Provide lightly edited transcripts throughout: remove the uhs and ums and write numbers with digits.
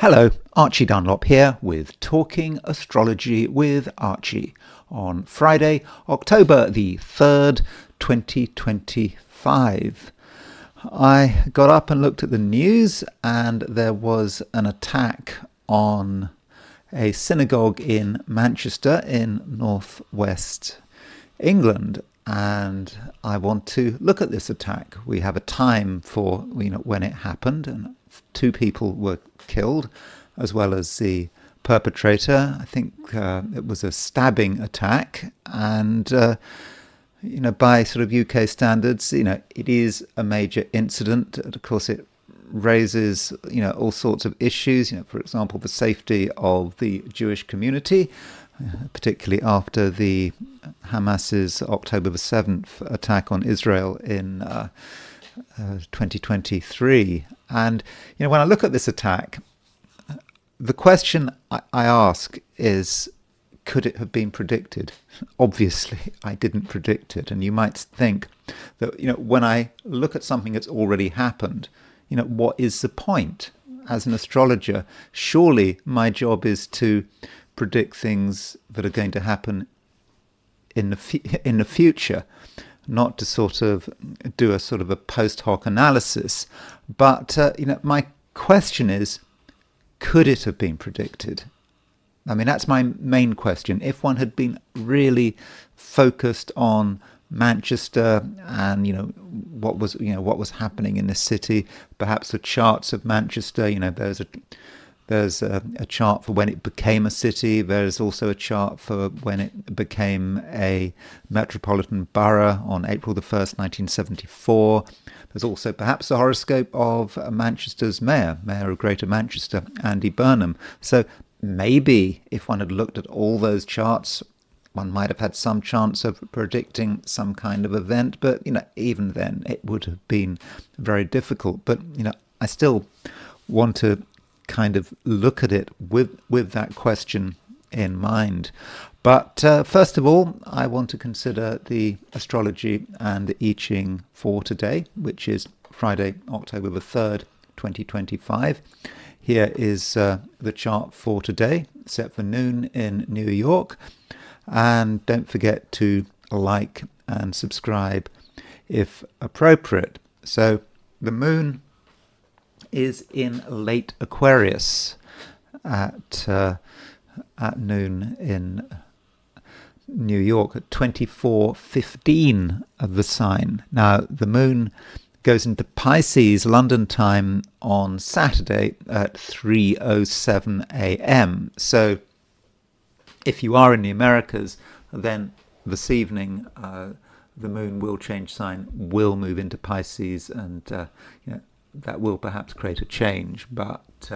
Hello, Archie Dunlop here with Talking Astrology with Archie on Friday, October the 3rd, 2025. I got up and looked at the news and there was an attack on a synagogue in Manchester in northwest England, and I want to look at this attack. We have a time for when it happened, and 2 people were killed, as well as the perpetrator. I think it was a stabbing attack, and by sort of UK standards, it is a major incident. And of course, it raises all sorts of issues. For example, the safety of the Jewish community, particularly after the Hamas's October the 7th attack on Israel in 2023. And when I look at this attack, the question I ask is, could it have been predicted? Obviously, I didn't predict it. And you might think that when I look at something that's already happened, what is the point? As an astrologer, surely my job is to predict things that are going to happen in the future, not to sort of do a sort of a post hoc analysis. But my question is, could it have been predicted? I mean, that's my main question. If one had been really focused on Manchester and what was happening in the city, perhaps the charts of Manchester, there's a chart for when it became a city. There's also a chart for when it became a metropolitan borough on April the 1st, 1974. There's also perhaps a horoscope of Manchester's mayor of Greater Manchester, Andy Burnham. So maybe if one had looked at all those charts, one might have had some chance of predicting some kind of event. But, even then it would have been very difficult. But, I still want to kind of look at it with that question in mind. But first of all, I want to consider the astrology and the I Ching for today, which is Friday, October the 3rd, 2025. Here is the chart for today, set for noon in New York. And don't forget to like and subscribe if appropriate. So the moon is in late Aquarius at noon in New York at 24:15 of the sign. Now the moon goes into Pisces London time on Saturday at 3:07 a.m. So if you are in the Americas, then this evening the moon will change sign, will move into Pisces, and that will perhaps create a change, but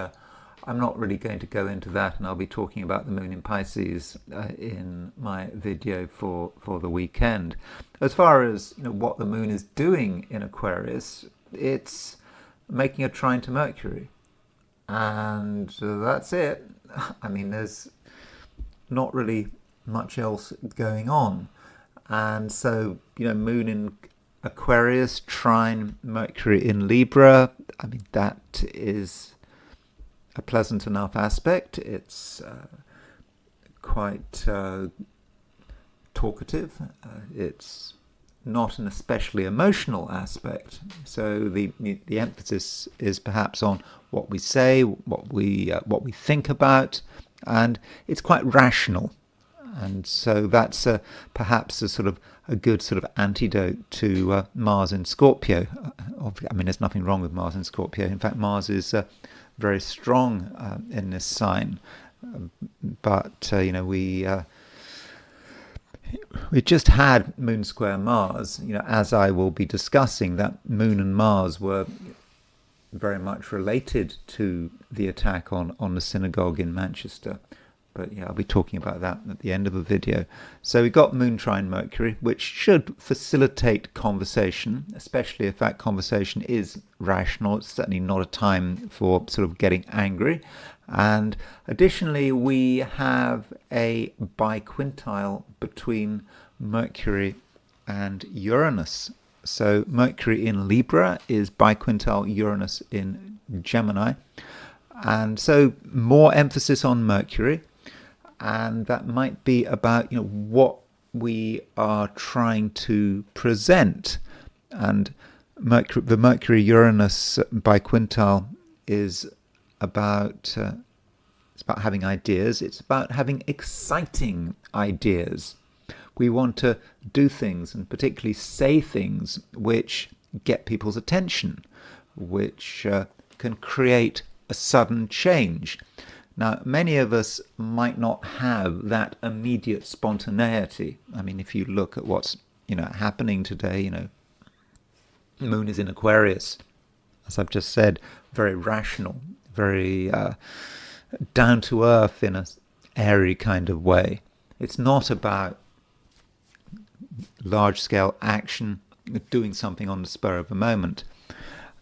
I'm not really going to go into that, and I'll be talking about the moon in Pisces in my video for the weekend. As far as what the moon is doing in Aquarius, it's making a trine to Mercury, and that's it. I mean, there's not really much else going on, and so moon in Aquarius, trine Mercury in Libra. I mean, that is a pleasant enough aspect. It's quite talkative. It's not an especially emotional aspect. So the emphasis is perhaps on what we say, what we think about, and it's quite rational. And so that's perhaps a good sort of antidote to Mars in Scorpio. I mean, there's nothing wrong with Mars in Scorpio. In fact, Mars is very strong in this sign. But we just had Moon square Mars. As I will be discussing, that Moon and Mars were very much related to the attack on the synagogue in Manchester. But I'll be talking about that at the end of the video. So we got Moon trine Mercury, which should facilitate conversation, especially if that conversation is rational. It's certainly not a time for sort of getting angry. And additionally, we have a biquintile between Mercury and Uranus. So Mercury in Libra is biquintile Uranus in Gemini. And so more emphasis on Mercury, and that might be about what we are trying to present. And the Mercury-Uranus biquintile is about it's about having ideas. It's about having exciting ideas. We want to do things, and particularly say things which get people's attention, which can create a sudden change. Now, many of us might not have that immediate spontaneity. I mean, if you look at what's happening today, the moon is in Aquarius, as I've just said, very rational, very down to earth in a airy kind of way. It's not about large scale action, doing something on the spur of the moment.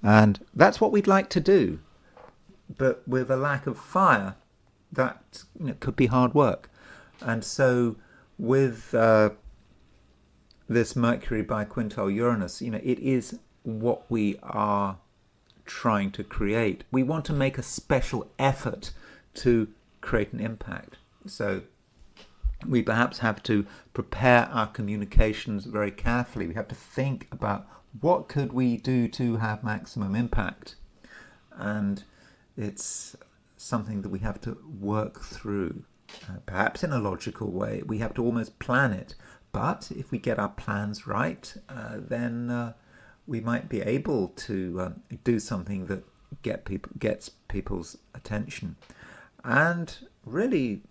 And that's what we'd like to do. But with a lack of fire, that could be hard work. And so with this Mercury biquintile Uranus, it is what we are trying to create. We want to make a special effort to create an impact. So we perhaps have to prepare our communications very carefully. We have to think about what could we do to have maximum impact. And it's something that we have to work through, perhaps in a logical way. We have to almost plan it. But if we get our plans right, then we might be able to do something that gets people's attention. And really,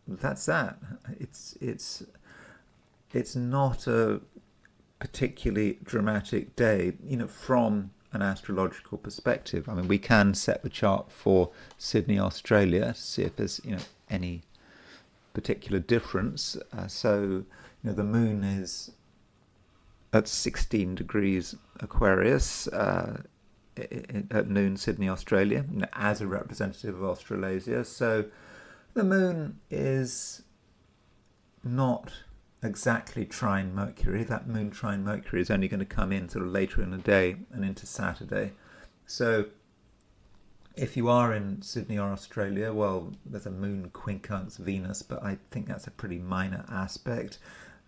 that's that. It's not a particularly dramatic day, from an astrological perspective. I mean, we can set the chart for Sydney, Australia, to see if there's any particular difference. So the moon is at 16 degrees Aquarius at noon, Sydney, Australia, as a representative of Australasia. So the moon is not exactly trine Mercury. That moon trine Mercury is only going to come in sort of later in the day and into Saturday. So if you are in Sydney or Australia, well, there's a moon quincunx Venus, but I think that's a pretty minor aspect.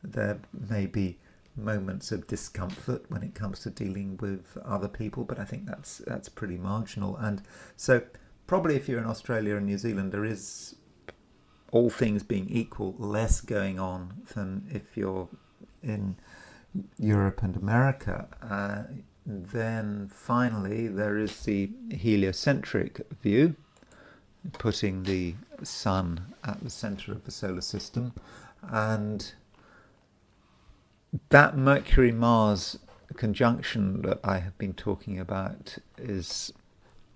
There may be moments of discomfort when it comes to dealing with other people, but I think that's pretty marginal. And so probably if you're in Australia and New Zealand, there is, all things being equal, less going on than if you're in Europe and America. Then finally there is the heliocentric view, putting the sun at the center of the solar system, and that Mercury-Mars conjunction that I have been talking about is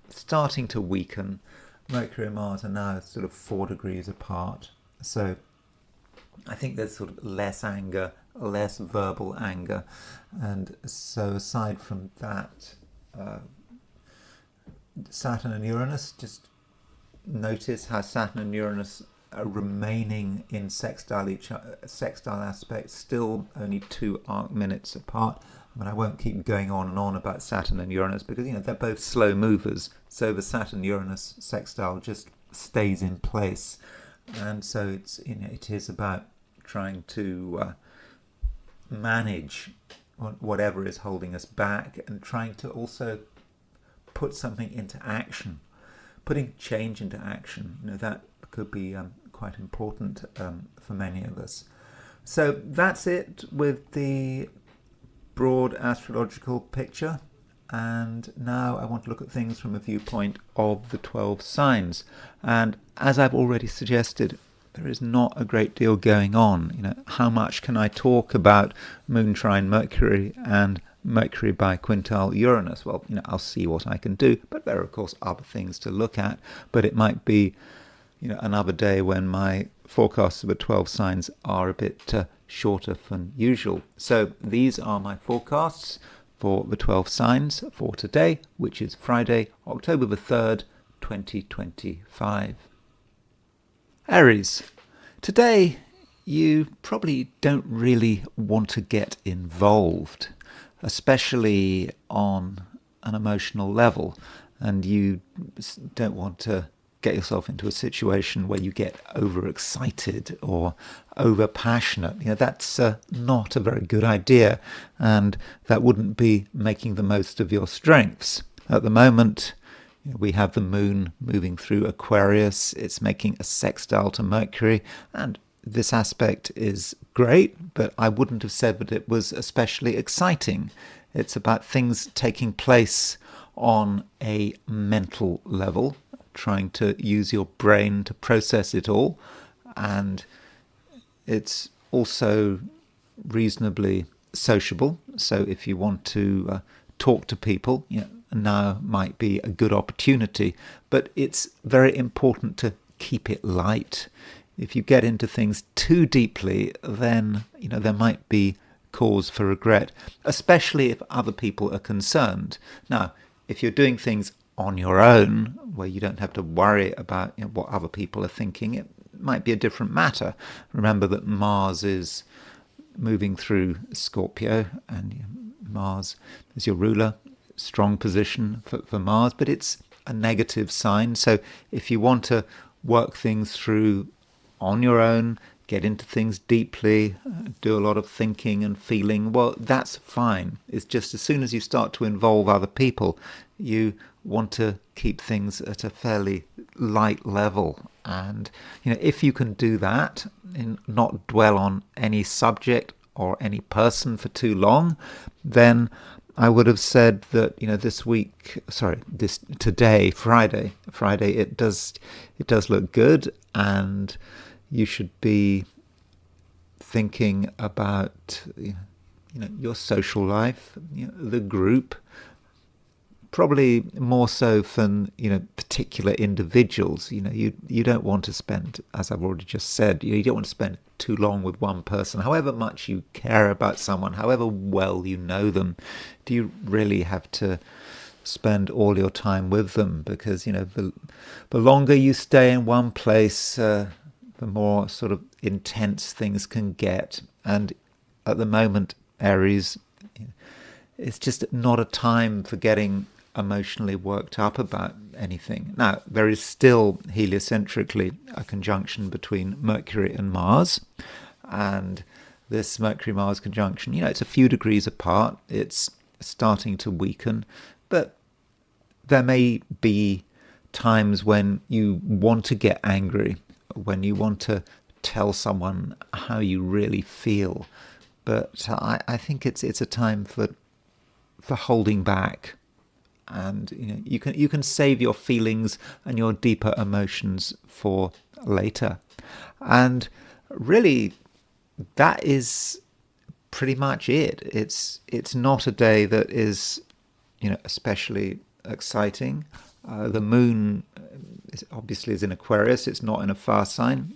starting to weaken. Mercury and Mars are now sort of 4 degrees apart. So I think there's sort of less anger, less verbal anger. And so aside from that, Saturn and Uranus, just notice how Saturn and Uranus are remaining in sextile aspects, still only 2 arc minutes apart. I mean, I won't keep going on and on about Saturn and Uranus because they're both slow movers. So the Saturn-Uranus sextile just stays in place, and so it is about trying to manage whatever is holding us back, and trying to also put something into action, putting change into action. That could be quite important for many of us. So that's it with the broad astrological picture, and now I want to look at things from a viewpoint of the 12 signs. And as I've already suggested, there is not a great deal going on. How much can I talk about moon trine Mercury and Mercury biquintile Uranus? Well, I'll see what I can do, but there are of course other things to look at. But it might be another day when my forecasts of the 12 signs are a bit shorter than usual. So these are my forecasts for the 12 signs for today, which is Friday, October the 3rd, 2025. Aries, today you probably don't really want to get involved, especially on an emotional level. and you don't want to get yourself into a situation where you get overexcited or over passionate. That's not a very good idea, and that wouldn't be making the most of your strengths. At the moment, we have the moon moving through Aquarius. It's making a sextile to Mercury, and this aspect is great, but I wouldn't have said that it was especially exciting. It's about things taking place on a mental level, trying to use your brain to process it all. And it's also reasonably sociable. So if you want to talk to people, now might be a good opportunity. But it's very important to keep it light. If you get into things too deeply, then there might be cause for regret, especially if other people are concerned. Now, if you're doing things on your own, where you don't have to worry about what other people are thinking, it might be a different matter. Remember that Mars is moving through Scorpio, and Mars is your ruler. Strong position for Mars, but it's a negative sign. So if you want to work things through on your own, get into things deeply, do a lot of thinking and feeling, well, that's fine. It's just as soon as you start to involve other people, you want to keep things at a fairly light level. And if you can do that and not dwell on any subject or any person for too long, then I would have said that today, Friday, it does look good, and you should be thinking about your social life, the group, probably more so than particular individuals. You don't want to spend, as I've already just said, you don't want to spend too long with one person. However much you care about someone, however well you know them, do you really have to spend all your time with them? Because the longer you stay in one place, the more sort of intense things can get. And at the moment, Aries, it's just not a time for getting emotionally worked up about anything. Now, there is still heliocentrically a conjunction between Mercury and Mars, and this Mercury-Mars conjunction, it's a few degrees apart. It's starting to weaken, but there may be times when you want to get angry, when you want to tell someone how you really feel. But I think it's a time for holding back, and you can save your feelings and your deeper emotions for later. And really, that is pretty much it. It's not a day that is especially exciting. The moon obviously is in Aquarius. It's not in a fire sign.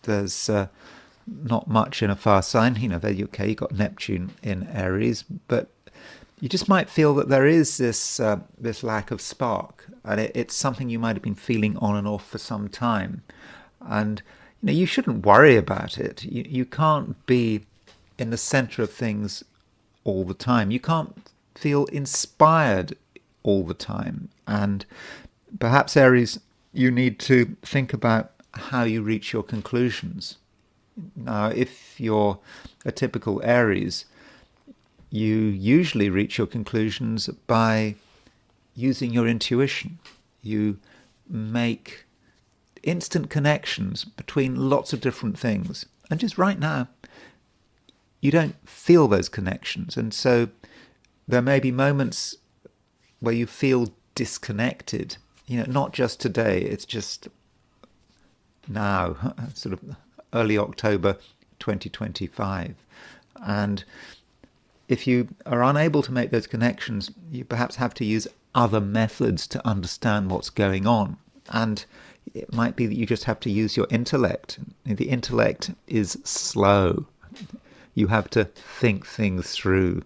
There's not much in a fire sign. There you've got Neptune in Aries, but you just might feel that there is this lack of spark, and it's something you might have been feeling on and off for some time. And you shouldn't worry about it. You can't be in the center of things all the time. You can't feel inspired all the time. And perhaps, Aries, you need to think about how you reach your conclusions. Now, if you're a typical Aries, you usually reach your conclusions by using your intuition. You make instant connections between lots of different things. And just right now, you don't feel those connections. And so there may be moments where you feel disconnected. Not just today, it's just now, sort of early October 2025. And if you are unable to make those connections, you perhaps have to use other methods to understand what's going on. And it might be that you just have to use your intellect. The intellect is slow. You have to think things through.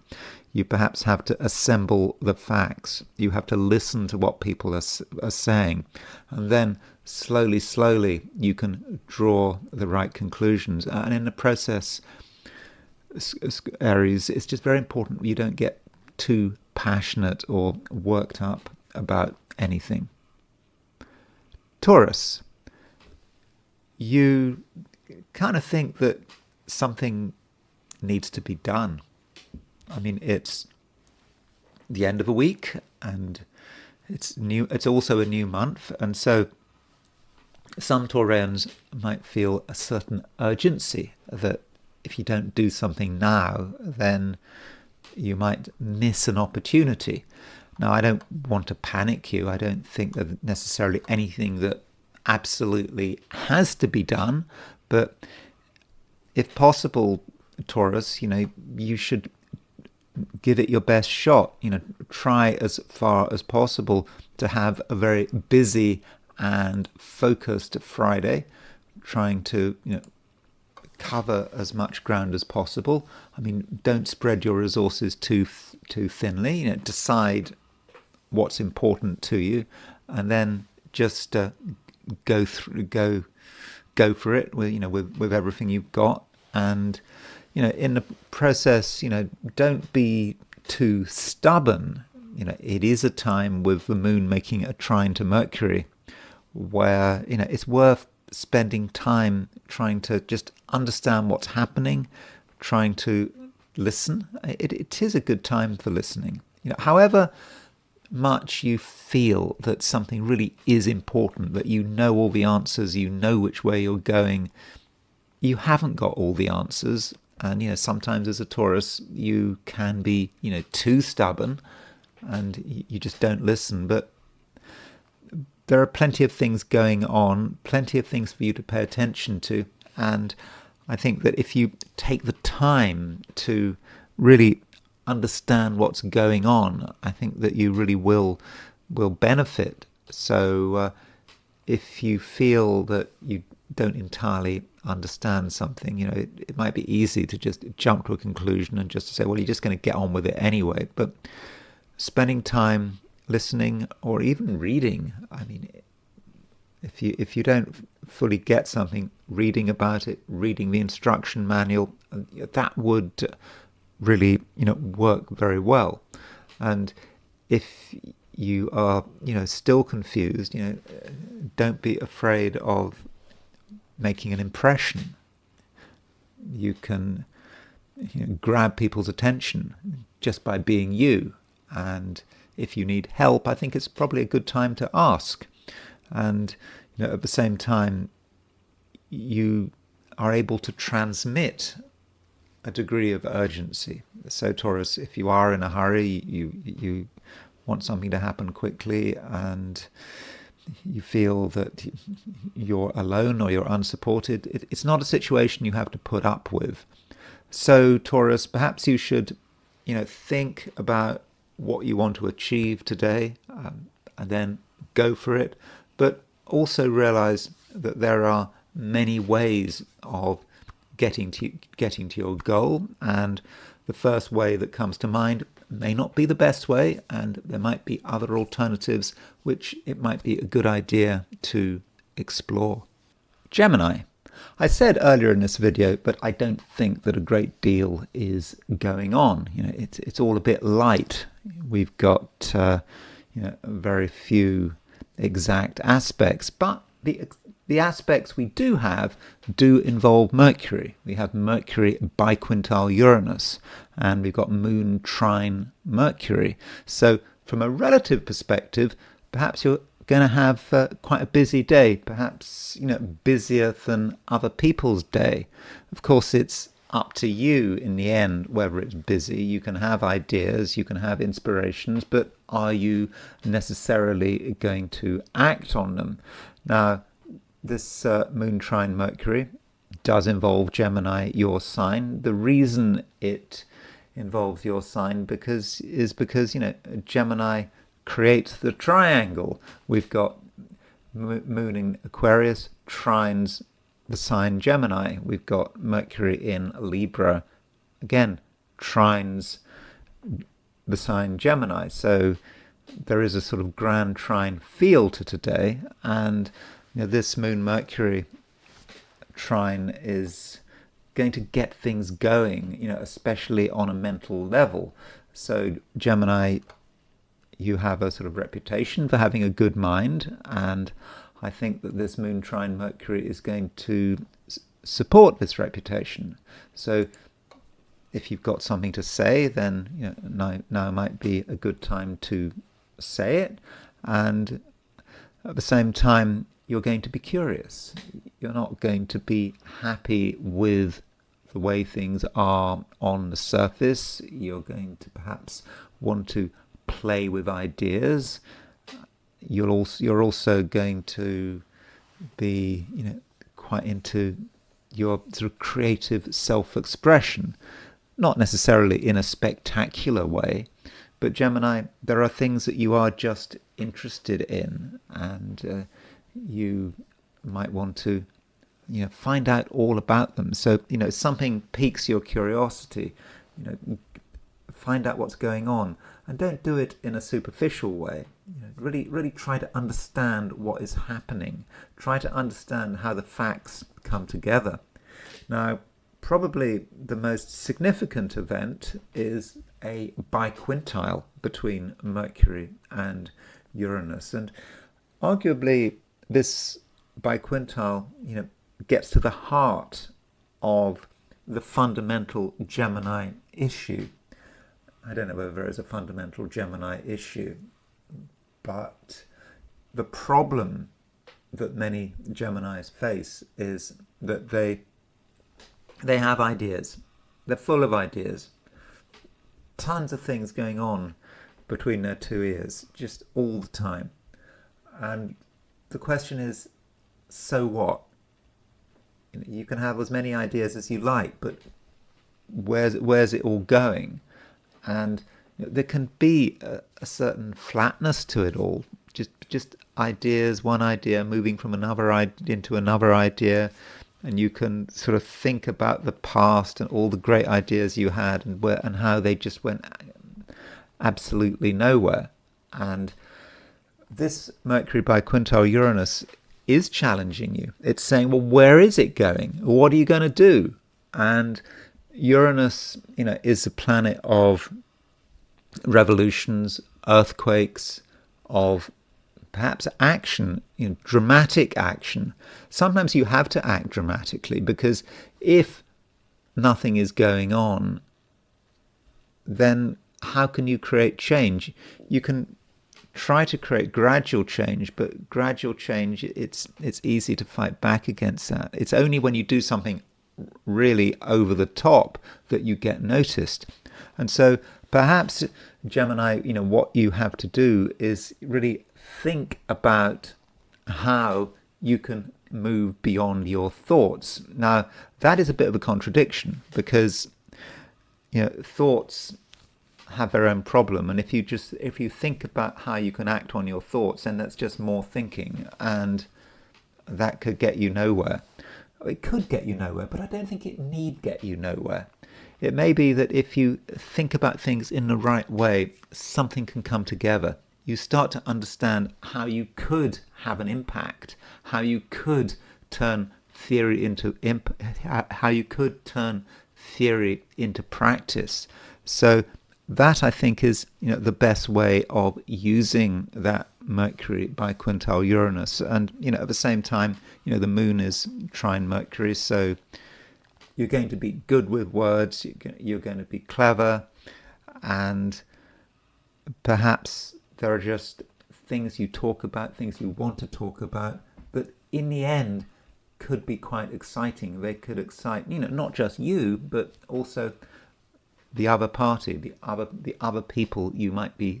You perhaps have to assemble the facts. You have to listen to what people are saying. And then slowly, you can draw the right conclusions. And in the process, Aries, it's just very important you don't get too passionate or worked up about anything. Taurus, you kind of think that something needs to be done. I mean, it's the end of a week and it's new. It's also a new month, and so some Taurians might feel a certain urgency that if you don't do something now, then you might miss an opportunity. Now, I don't want to panic you. I don't think that necessarily anything that absolutely has to be done, but if possible, Taurus, you should give it your best shot. Try as far as possible to have a very busy and focused Friday, trying to cover as much ground as possible. I mean, don't spread your resources too thinly. Decide what's important to you, and then just go for it with everything you've got. And in the process, don't be too stubborn. It is a time with the moon making a trine to Mercury, where it's worth spending time trying to just understand what's happening, trying to listen. It is a good time for listening. However much you feel that something really is important, that you know all the answers, you know which way you're going, you haven't got all the answers. And sometimes as a Taurus you can be too stubborn and you just don't listen. But there are plenty of things going on, plenty of things for you to pay attention to. And I think that if you take the time to really understand what's going on, I think that you really will benefit. So if you feel that you don't entirely understand something, it might be easy to just jump to a conclusion and just to say, well, you're just going to get on with it anyway. But spending time listening or even reading, I mean, if you don't fully get something, reading about it, reading the instruction manual, that would really work very well. And if you are still confused, don't be afraid of making an impression. You can grab people's attention just by being you. And if you need help, I think it's probably a good time to ask. And at the same time, you are able to transmit a degree of urgency. So Taurus, if you are in a hurry, you want something to happen quickly, and you feel that you're alone or you're unsupported, it's not a situation you have to put up with. So Taurus, perhaps you should think about what you want to achieve today, and then go for it. But also realize that there are many ways of getting to your goal, and the first way that comes to mind may not be the best way, and there might be other alternatives which it might be a good idea to explore. Gemini. I said earlier in this video, but I don't think that a great deal is going on. It's all a bit light. We've got very few exact aspects, but the aspects we do have do involve Mercury. We have Mercury biquintile Uranus, and we've got Moon trine Mercury. So from a relative perspective, perhaps you're going to have quite a busy day, perhaps busier than other people's day. Of course, it's up to you in the end whether it's busy. You can have ideas, you can have inspirations, but are you necessarily going to act on them? Now, this Moon trine Mercury does involve Gemini, your sign. The reason it involves your sign is because Gemini creates the triangle. We've got Moon in Aquarius trines the sign Gemini. We've got Mercury in Libra, again, trines the sign Gemini. So there is a sort of grand trine feel to today, and this Moon Mercury trine is going to get things going, especially on a mental level. So Gemini, you have a sort of reputation for having a good mind, and I think that this moon trine Mercury is going to support this reputation. So if you've got something to say, then now might be a good time to say it. And at the same time, you're going to be curious. You're not going to be happy with the way things are on the surface. You're going to perhaps want to play with ideas. You're also going to be, quite into your sort of creative self-expression, not necessarily in a spectacular way, but Gemini, there are things that you are just interested in, and you might want to, find out all about them. So, something piques your curiosity, find out what's going on, and don't do it in a superficial way. Really try to understand what is happening. Try to understand how the facts come together. Now, probably the most significant event is a biquintile between Mercury and Uranus, and arguably this biquintile, gets to the heart of the fundamental Gemini issue. I don't know whether there is a fundamental Gemini issue, but the problem that many Geminis face is that they have ideas. They're full of ideas. Tons of things going on between their two ears, just all the time. And the question is, so what? You can have as many ideas as you like, but where's it all going? And there can be a certain flatness to it all. Just ideas, one idea moving from another idea into another idea, and you can sort of think about the past and all the great ideas you had, and how they just went absolutely nowhere. And this Mercury biquintile Uranus is challenging you. It's saying, well, where is it going? What are you going to do? And Uranus, is a planet of revolutions, earthquakes, of perhaps action, dramatic action. Sometimes you have to act dramatically, because if nothing is going on, then how can you create change? You can try to create gradual change, but gradual change, it's easy to fight back against that. It's only when you do something really over the top that you get noticed. And so perhaps, Gemini, what you have to do is really think about how you can move beyond your thoughts. Now, that is a bit of a contradiction, because thoughts have their own problem, and if you think about how you can act on your thoughts, then that's just more thinking, and that could get you nowhere. It could get you nowhere, but I don't think it need get you nowhere. It may be that if you think about things in the right way, something can come together. You start to understand how you could have an impact, how you could turn theory into practice. So that, I think, is the best way of using that Mercury biquintile Uranus. And at the same time, the moon is trine Mercury, so you're going to be good with words, you're going to be clever, and perhaps there are just things you talk about, things you want to talk about, that in the end could be quite exciting. They could excite, not just you, but also the other party, the other people you might be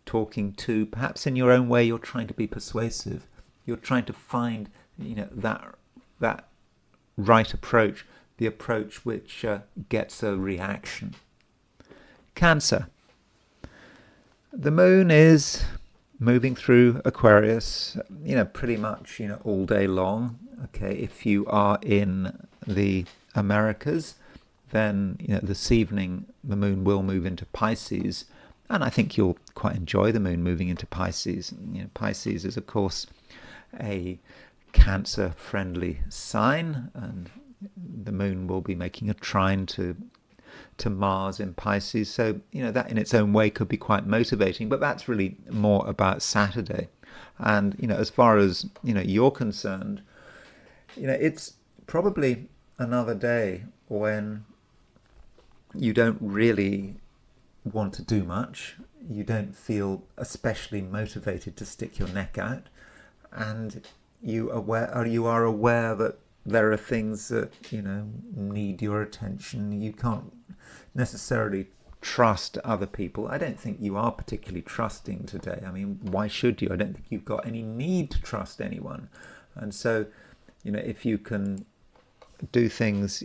talking to. Perhaps in your own way, you're trying to be persuasive. You're trying to find, that right approach, the approach which gets a reaction. Cancer. The moon is moving through Aquarius, pretty much, all day long. Okay, if you are in the Americas, then this evening the moon will move into Pisces, and I think you'll quite enjoy the moon moving into Pisces. Pisces is, of course, a Cancer-friendly sign, and the moon will be making a trine to to Mars in Pisces. So, that in its own way could be quite motivating, but that's really more about Saturday. And, as far as, you're concerned, it's probably another day when you don't really want to do much. You don't feel especially motivated to stick your neck out. And you are aware that there are things that, need your attention. You can't necessarily trust other people. I don't think you are particularly trusting today. I mean, why should you? I don't think you've got any need to trust anyone. And so, if you can do things,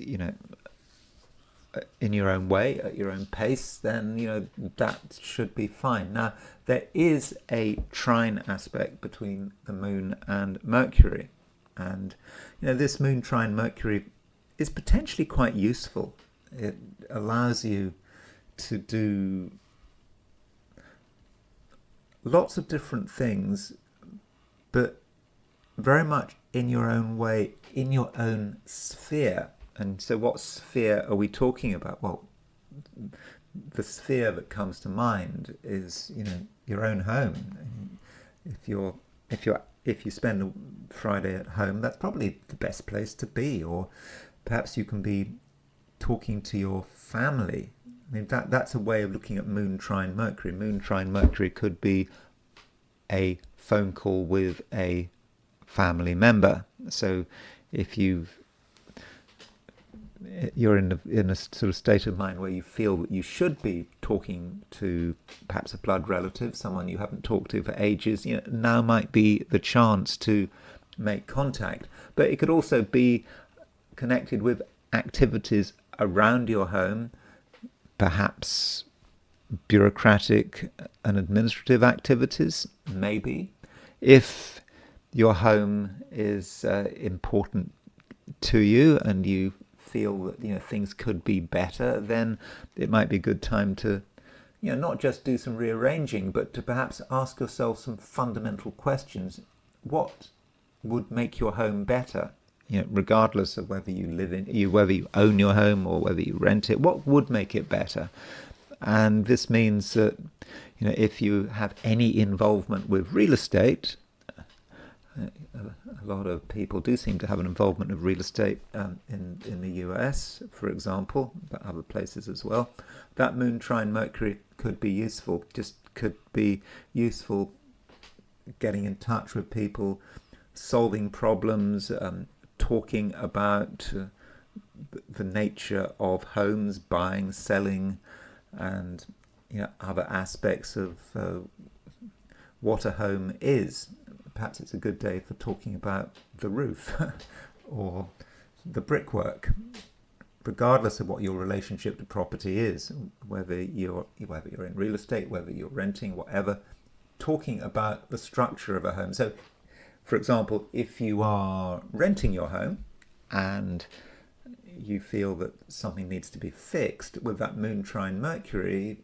in your own way, at your own pace, then, that should be fine. Now, there is a trine aspect between the moon and Mercury. And, this moon trine Mercury is potentially quite useful. It allows you to do lots of different things, but very much in your own way, in your own sphere. And so what sphere are we talking about? Well, the sphere that comes to mind is, your own home. If you spend a Friday at home, that's probably the best place to be. Or perhaps you can be talking to your family. I mean, that's a way of looking at moon trine Mercury. Moon trine Mercury could be a phone call with a family member. So if you're in a sort of state of mind where you feel that you should be talking to perhaps a blood relative, someone you haven't talked to for ages, now might be the chance to make contact. But it could also be connected with activities around your home, perhaps bureaucratic and administrative activities, maybe. If your home is important to you and you feel that things could be better, then it might be a good time to not just do some rearranging, but to perhaps ask yourself some fundamental questions. What would make your home better? Regardless of whether you whether you own your home or whether you rent it, what would make it better? And this means that if you have any involvement with real estate, a lot of people do seem to have an involvement of real estate in the US, for example, but other places as well. That moon trine Mercury could be useful. Just could be useful getting in touch with people, solving problems, talking about the nature of homes, buying, selling, and other aspects of what a home is. Perhaps it's a good day for talking about the roof or the brickwork, regardless of what your relationship to property is, whether you're in real estate, whether you're renting, whatever. Talking about the structure of a home. So, for example, if you are renting your home and you feel that something needs to be fixed, with that moon trine Mercury,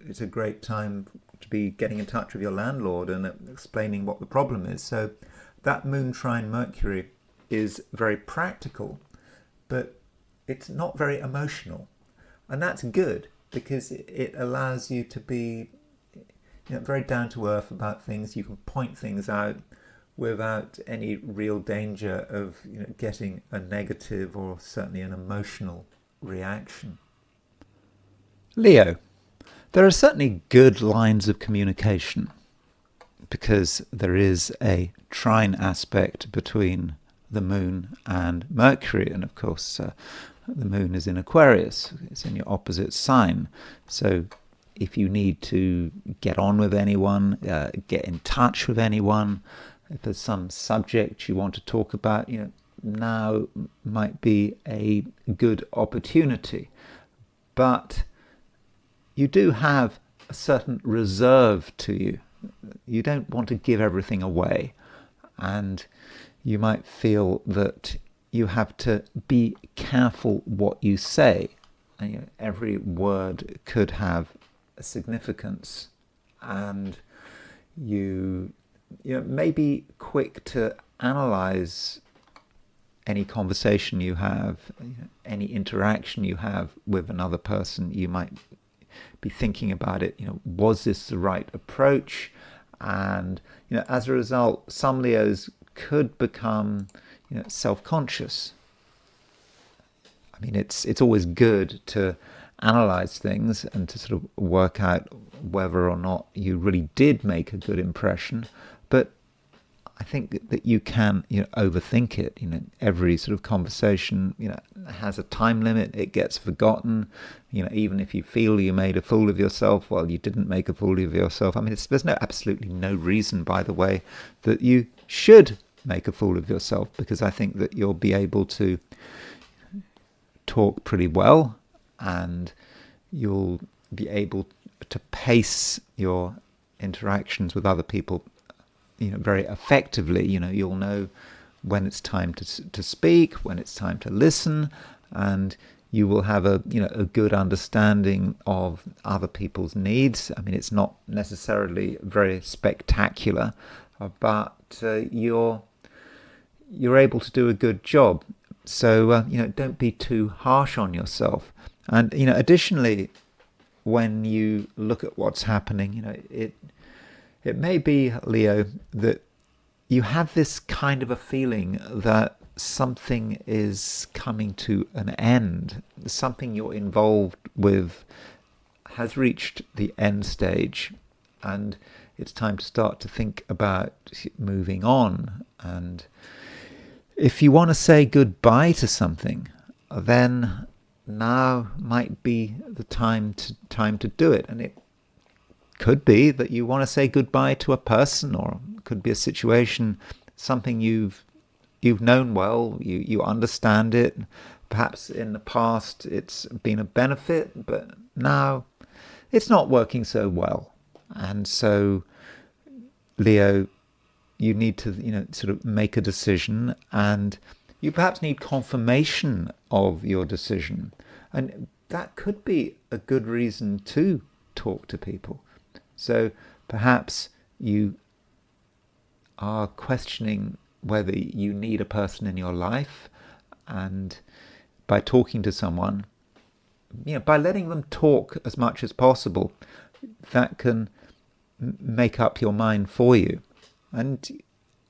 it's a great time to be getting in touch with your landlord and explaining what the problem is. So that moon trine Mercury is very practical, but it's not very emotional. And that's good because it allows you to be very down to earth about things. You can point things out without any real danger of getting a negative or certainly an emotional reaction. Leo. There are certainly good lines of communication because there is a trine aspect between the moon and Mercury. And of course, the moon is in Aquarius. It's in your opposite sign. So if you need to get on with anyone, get in touch with anyone, if there's some subject you want to talk about, now might be a good opportunity. But you do have a certain reserve to you. You don't want to give everything away. And you might feel that you have to be careful what you say. And, every word could have a significance. And you may be quick to analyze any conversation you have, any interaction you have with another person, you might be thinking about it, was this the right approach? And, as a result, some Leos could become, self-conscious. I mean, it's always good to analyze things and to sort of work out whether or not you really did make a good impression. But I think that you can, overthink it. Every sort of conversation, has a time limit. It gets forgotten. Even if you feel you made a fool of yourself, well, you didn't make a fool of yourself. I mean, there's absolutely no reason, by the way, that you should make a fool of yourself, because I think that you'll be able to talk pretty well, and you'll be able to pace your interactions with other people very effectively. You'll know when it's time to speak, when it's time to listen, and you will have a good understanding of other people's needs. I mean, it's not necessarily very spectacular, but you're able to do a good job. So don't be too harsh on yourself. And additionally, when you look at what's happening, it may be, Leo, that you have this kind of a feeling that something is coming to an end. Something you're involved with has reached the end stage, and it's time to start to think about moving on. And if you want to say goodbye to something, then now might be the time to do it. And it could be that you want to say goodbye to a person, or it could be a situation, something you've known well, you understand it. Perhaps in the past it's been a benefit, but now it's not working so well. And so, Leo, you need to sort of make a decision, and you perhaps need confirmation of your decision. And that could be a good reason to talk to people. So perhaps you are questioning whether you need a person in your life, and by talking to someone, by letting them talk as much as possible, that can make up your mind for you. And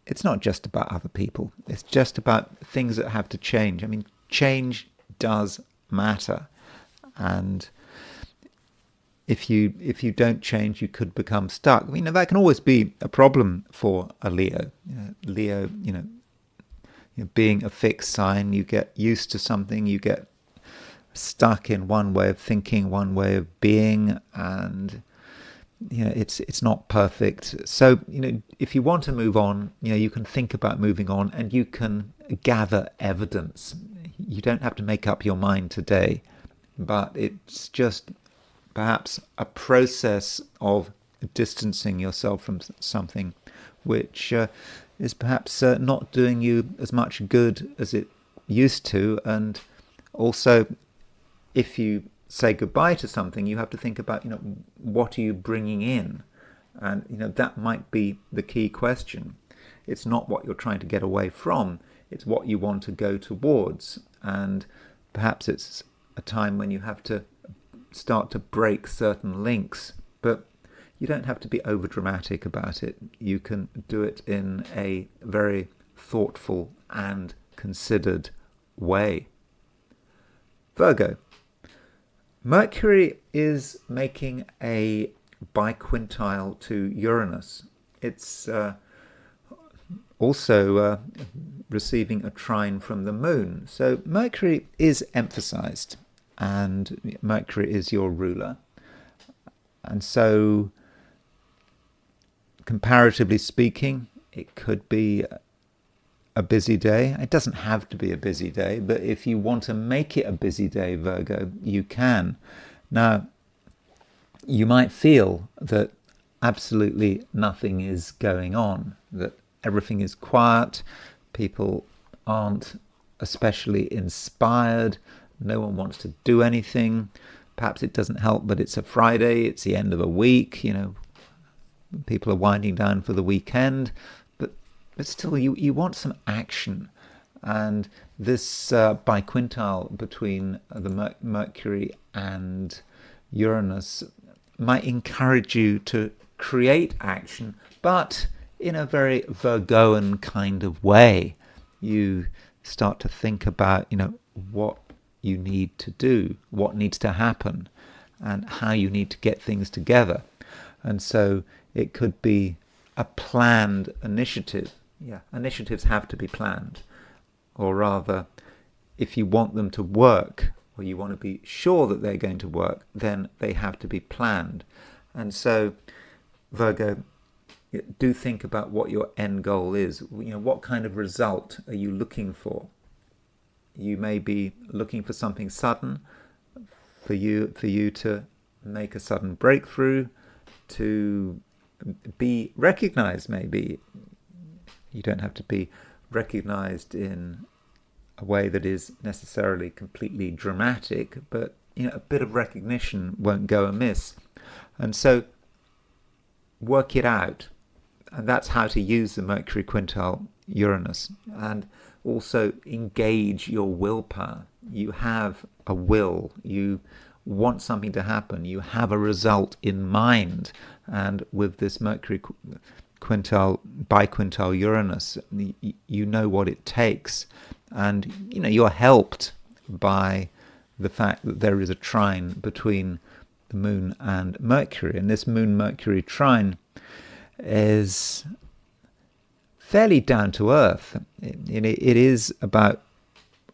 it's not just about other people. It's just about things that have to change. I mean, change does matter. And if you don't change, you could become stuck. I mean, that can always be a problem for a Leo. Leo, being a fixed sign, you get used to something, you get stuck in one way of thinking, one way of being, and it's not perfect. So if you want to move on, you can think about moving on, and you can gather evidence. You don't have to make up your mind today, but it's just perhaps a process of distancing yourself from something which is perhaps not doing you as much good as it used to. And also, if you say goodbye to something, you have to think about, what are you bringing in? And, that might be the key question. It's not what you're trying to get away from, it's what you want to go towards. And perhaps it's a time when you have to start to break certain links, but you don't have to be over dramatic about it. You can do it in a very thoughtful and considered way. Virgo, Mercury is making a biquintile to Uranus. It's also receiving a trine from the moon. So Mercury is emphasized, and Mercury is your ruler. And so, comparatively speaking, it could be a busy day. It doesn't have to be a busy day, but if you want to make it a busy day, Virgo, you can. Now, you might feel that absolutely nothing is going on, that everything is quiet, people aren't especially inspired, no one wants to do anything. Perhaps it doesn't help, but it's a Friday, it's the end of a week, people are winding down for the weekend, but still you want some action. And this biquintile between the Mercury and Uranus might encourage you to create action, but in a very Virgoan kind of way. You start to think about, what you need to do, what needs to happen, and how you need to get things together. And so it could be a planned initiative. Yeah, initiatives have to be planned. Or rather, if you want them to work, or you want to be sure that they're going to work, then they have to be planned. And so, Virgo, do think about what your end goal is. What kind of result are you looking for? You may be looking for something sudden, for you to make a sudden breakthrough, to be recognized. Maybe you don't have to be recognized in a way that is necessarily completely dramatic, but a bit of recognition won't go amiss. And so work it out. And that's how to use the Mercury quintile Uranus. And also engage your willpower. You have a will. You want something to happen. You have a result in mind. And with this Mercury biquintile Uranus, you know what it takes. And you're helped by the fact that there is a trine between the Moon and Mercury. And this Moon-Mercury trine is fairly down to earth. It is about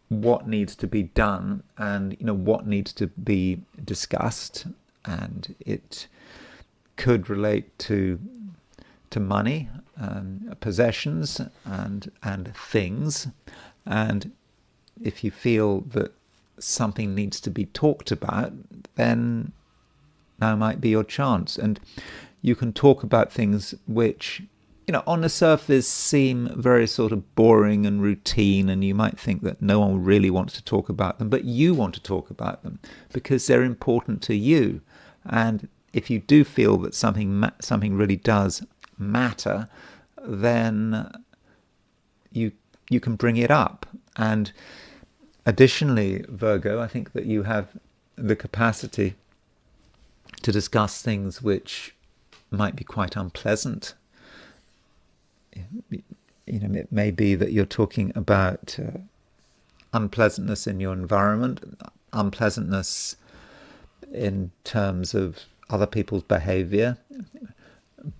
what needs to be done and what needs to be discussed, and it could relate to money, possessions, and things. And if you feel that something needs to be talked about, then now might be your chance. And you can talk about things which, on the surface seem very sort of boring and routine, and you might think that no one really wants to talk about them, but you want to talk about them because they're important to you. And if you do feel that something really does matter, then you can bring it up. And additionally, Virgo, I think that you have the capacity to discuss things which might be quite unpleasant. It may be that you're talking about unpleasantness in your environment, unpleasantness in terms of other people's behavior,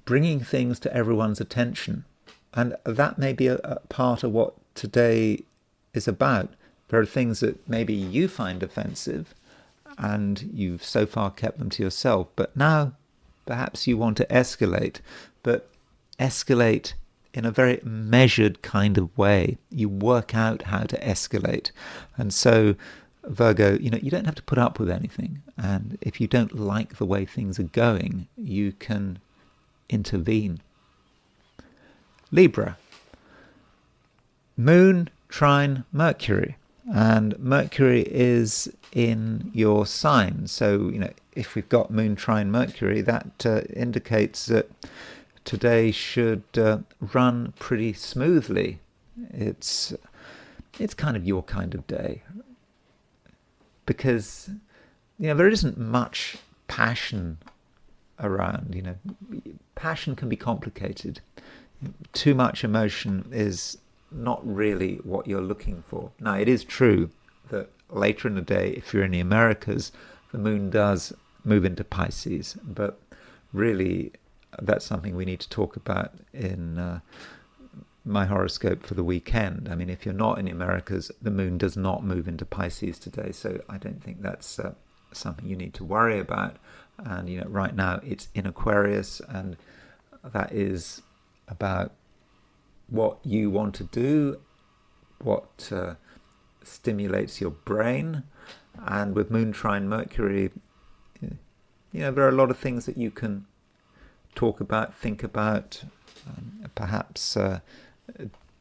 bringing things to everyone's attention. And that may be a part of what today is about. There are things that maybe you find offensive and you've so far kept them to yourself, but now perhaps you want to escalate, but escalate in a very measured kind of way. You work out how to escalate. And so, Virgo, you don't have to put up with anything. And if you don't like the way things are going, you can intervene. Libra. Moon trine Mercury. And Mercury is in your sign. So, if we've got Moon trine Mercury, that indicates that today should run pretty smoothly. It's kind of your kind of day. Because, there isn't much passion around. Passion can be complicated. Too much emotion is not really what you're looking for. Now, it is true that later in the day, if you're in the Americas, the moon does move into Pisces, but really that's something we need to talk about in my horoscope for the weekend. I mean, if you're not in the Americas, the moon does not move into Pisces today, so I don't think that's something you need to worry about. And right now it's in Aquarius, and that is about what you want to do, what stimulates your brain. And with Moon trine Mercury, there are a lot of things that you can talk about, think about, perhaps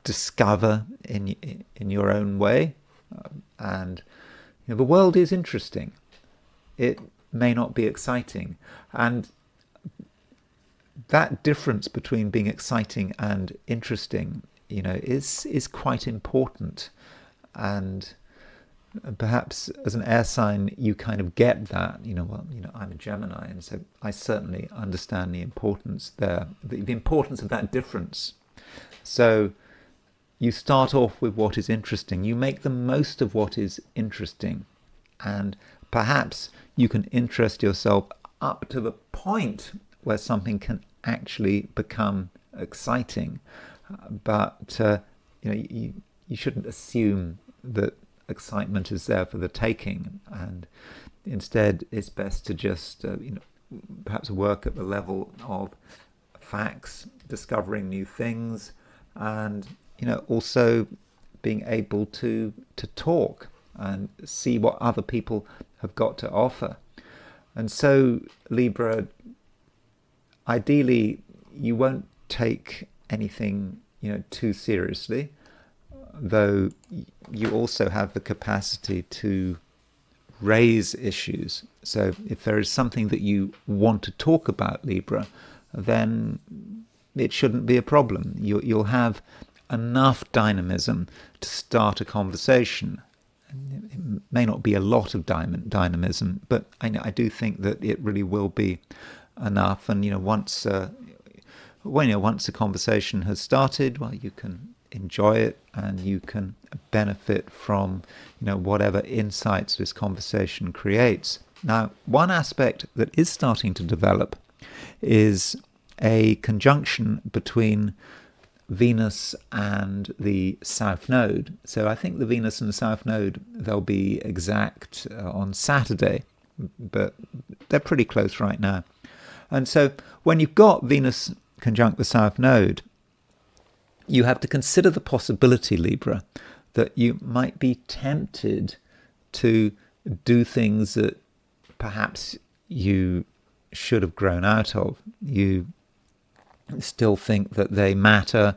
discover in your own way. And the world is interesting. It may not be exciting. And that difference between being exciting and interesting is quite important. And perhaps as an air sign, you kind of get that, I'm a Gemini, and so I certainly understand the importance there, the importance of that difference. So you start off with what is interesting. You make the most of what is interesting. And perhaps you can interest yourself up to the point where something can actually become exciting. But you shouldn't assume that excitement is there for the taking, and instead it's best to just perhaps work at the level of facts, discovering new things, and also being able to talk and see what other people have got to offer. And so, Libra, ideally you won't take anything too seriously, though you also have the capacity to raise issues. So if there is something that you want to talk about, Libra, then it shouldn't be a problem. You'll have enough dynamism to start a conversation. It may not be a lot of dynamism, but I do think that it really will be enough. And once a conversation has started, well, you can enjoy it and you can benefit from whatever insights this conversation creates. Now, one aspect that is starting to develop is a conjunction between Venus and the South Node. So I think the Venus and the South Node, they'll be exact on Saturday, but they're pretty close right now. And so when you've got Venus conjunct the South Node, you have to consider the possibility, Libra, that you might be tempted to do things that perhaps you should have grown out of. You still think that they matter.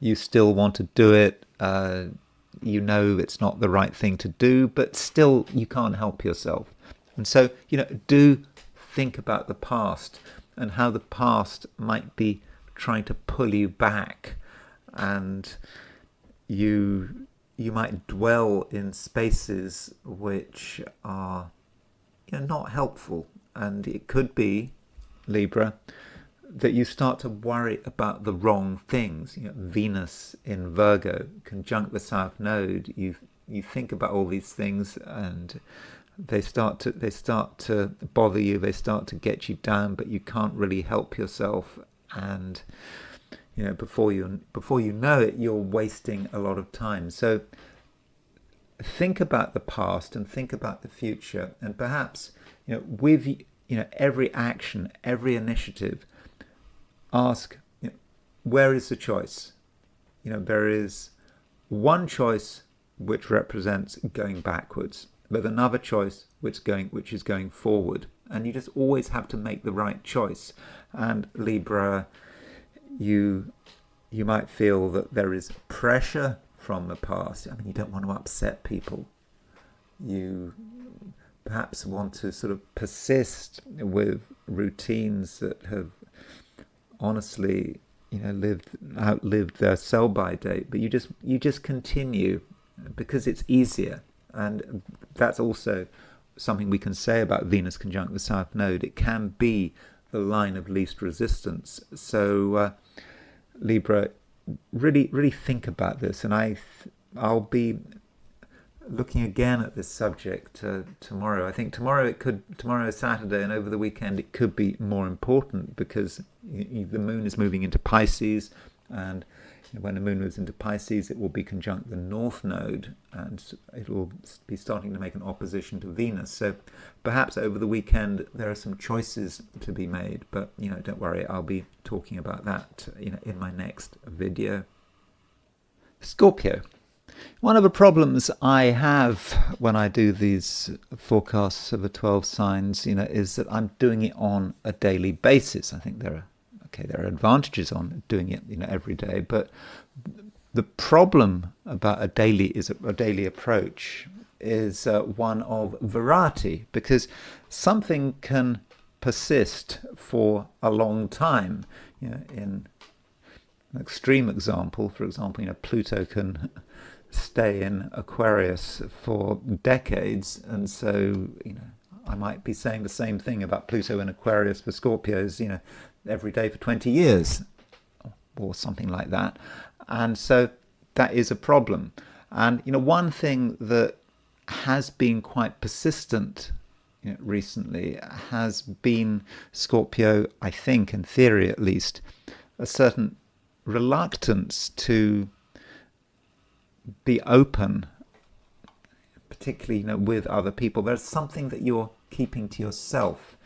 You still want to do it. It's not the right thing to do, but still you can't help yourself. And so, do think about the past and how the past might be trying to pull you back. And you might dwell in spaces which are not helpful. And it could be, Libra, that you start to worry about the wrong things. Venus in Virgo conjunct the South Node. You think about all these things, and they start to bother you. They start to get you down, but you can't really help yourself. And before you know it, you're wasting a lot of time. So think about the past and think about the future, and perhaps with every action, every initiative, ask, where is the choice? There is one choice which represents going backwards, but another choice which is going forward, and you just always have to make the right choice. And Libra, you might feel that there is pressure from the past. You don't want to upset people. You perhaps want to sort of persist with routines that have honestly, outlived their sell-by date, but you just continue because it's easier. And that's also something we can say about Venus conjunct the South Node. It can be the line of least resistance. So Libra, really think about this, and I'll be looking again at this subject tomorrow. I think tomorrow is Saturday, and over the weekend it could be more important because the moon is moving into Pisces, and when the moon moves into Pisces, it will be conjunct the North Node, and it will be starting to make an opposition to Venus. So perhaps over the weekend there are some choices to be made, but don't worry, I'll be talking about that in my next video. Scorpio. One of the problems I have when I do these forecasts of the 12 signs, is that I'm doing it on a daily basis. I think there are advantages on doing it, every day, but the problem about a daily approach is one of variety, because something can persist for a long time. In an extreme example. For example, Pluto can stay in Aquarius for decades, and so I might be saying the same thing about Pluto in Aquarius for Scorpios, every day for 20 years or something like that. And so that is a problem. And one thing that has been quite persistent recently has been Scorpio, I think, in theory at least, a certain reluctance to be open, particularly with other people. There's something that you're keeping to yourself,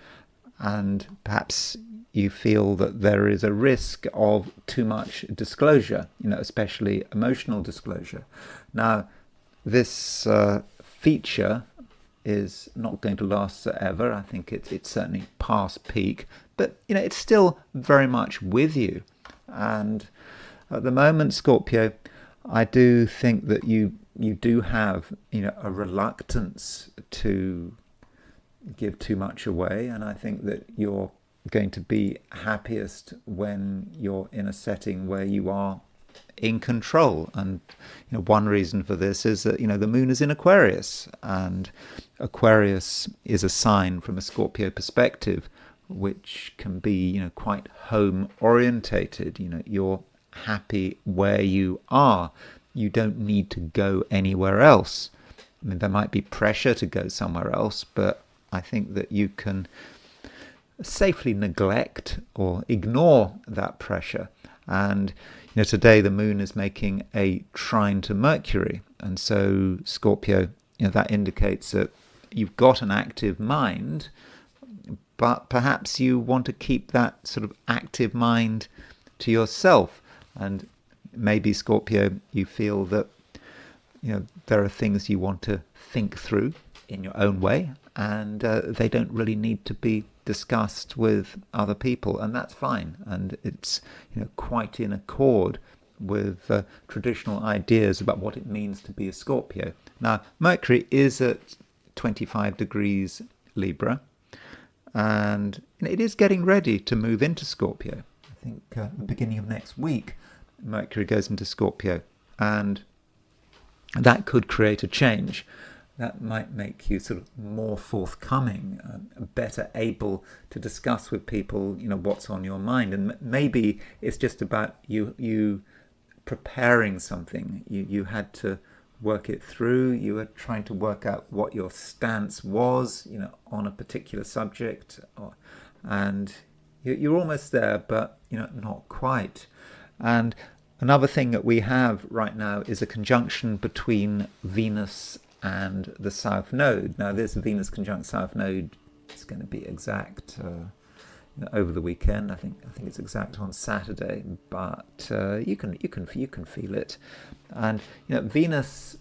and perhaps you feel that there is a risk of too much disclosure, especially emotional disclosure. Now, this feature is not going to last forever. I think it's certainly past peak, but it's still very much with you. And at the moment, Scorpio, I do think that you do have a reluctance to give too much away, and I think that you're going to be happiest when you're in a setting where you are in control. And one reason for this is that the moon is in Aquarius, and Aquarius is a sign from a Scorpio perspective which can be quite home orientated. You're happy where you are. You don't need to go anywhere else. I mean, there might be pressure to go somewhere else, but I think that you can safely neglect or ignore that pressure. And today the moon is making a trine to Mercury, and so Scorpio, that indicates that you've got an active mind, but perhaps you want to keep that sort of active mind to yourself. And maybe, Scorpio, you feel that there are things you want to think through in your own way, and they don't really need to be discussed with other people, and that's fine. And it's quite in accord with traditional ideas about what it means to be a Scorpio. Now, Mercury is at 25 degrees Libra, and it is getting ready to move into Scorpio. I think at the beginning of next week, Mercury goes into Scorpio, and that could create a change. That might make you sort of more forthcoming, better able to discuss with people, what's on your mind. And maybe it's just about you preparing something. You had to work it through. You were trying to work out what your stance was, on a particular subject, and you're almost there, but not quite. And another thing that we have right now is a conjunction between Venus and the South Node. Now, this Venus conjunct South Node is going to be exact over the weekend. I think it's exact on Saturday, but you can feel it. And Venus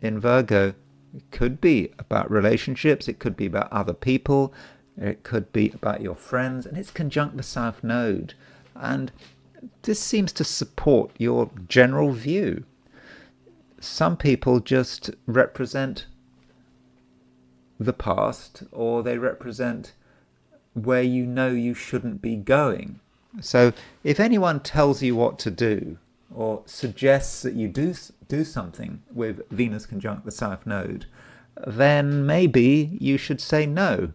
in Virgo, it could be about relationships, it could be about other people, it could be about your friends, and it's conjunct the South Node. And this seems to support your general view. Some people just represent the past, or they represent where you shouldn't be going. So if anyone tells you what to do, or suggests that you do something with Venus conjunct the South Node, then maybe you should say no.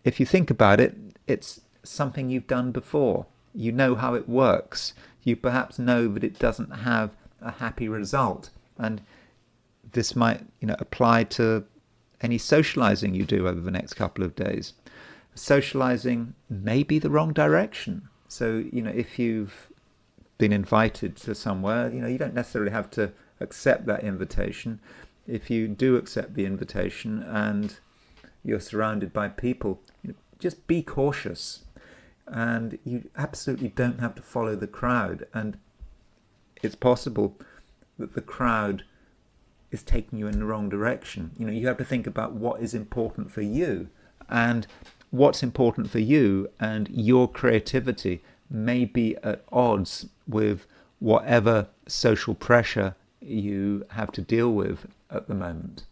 If you think about it, it's something you've done before. You know how it works. You perhaps know that it doesn't have a happy result, and this might apply to any socializing you do over the next couple of days. Socializing may be the wrong direction. So if you've been invited to somewhere, you don't necessarily have to accept that invitation. If you do accept the invitation and you're surrounded by people, just be cautious, and you absolutely don't have to follow the crowd. And it's possible that the crowd is taking you in the wrong direction. You have to think about what is important for you, and what's important for you and your creativity may be at odds with whatever social pressure you have to deal with at the moment.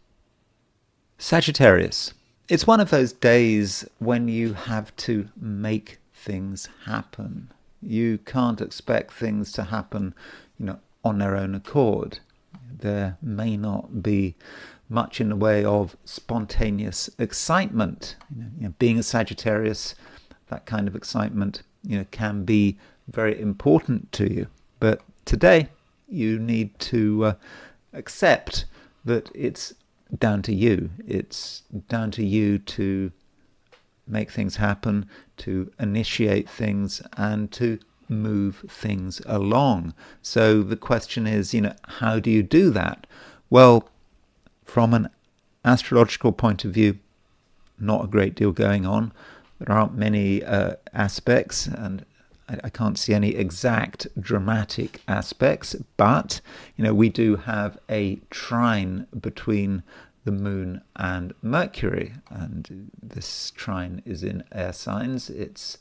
Sagittarius. It's one of those days when you have to make things happen. You can't expect things to happen, on their own accord. There may not be much in the way of spontaneous excitement. Being a Sagittarius, that kind of excitement, can be very important to you. But today, you need to accept that it's down to you. It's down to you to make things happen, to initiate things, and to move things along. So the question is, how do you do that? Well, from an astrological point of view, not a great deal going on. There aren't many aspects, and I can't see any exact dramatic aspects, but we do have a trine between the moon and Mercury, and this trine is in air signs. It's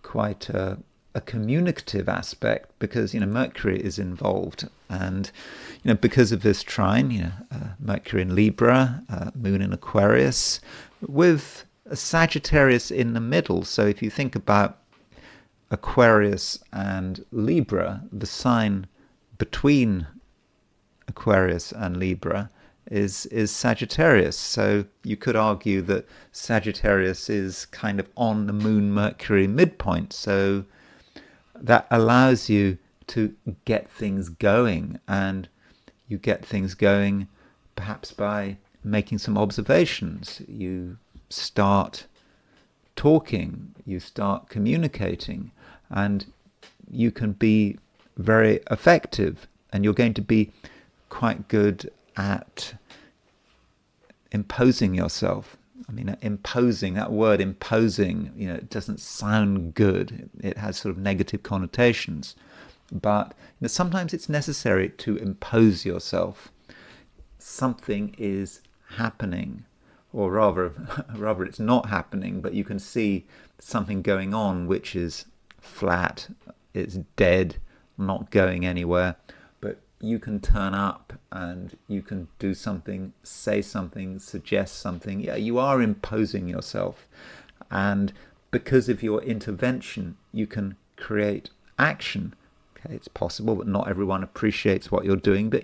quite a communicative aspect because Mercury is involved, and because of this trine, Mercury in Libra, moon in Aquarius, with a Sagittarius in the middle. So if you think about Aquarius and Libra, the sign between Aquarius and Libra is Sagittarius. So you could argue that Sagittarius is kind of on the moon Mercury midpoint. So that allows you to get things going, and you get things going perhaps by making some observations. You start talking, you start communicating, and you can be very effective, and you're going to be quite good at imposing yourself. Imposing, that word imposing, it doesn't sound good. It has sort of negative connotations. But sometimes it's necessary to impose yourself. Something is happening, or rather it's not happening, but you can see something going on which is flat, it's dead, not going anywhere. But you can turn up and you can do something, say something, suggest something. Yeah, you are imposing yourself. And because of your intervention, you can create action. Okay, it's possible that not everyone appreciates what you're doing, but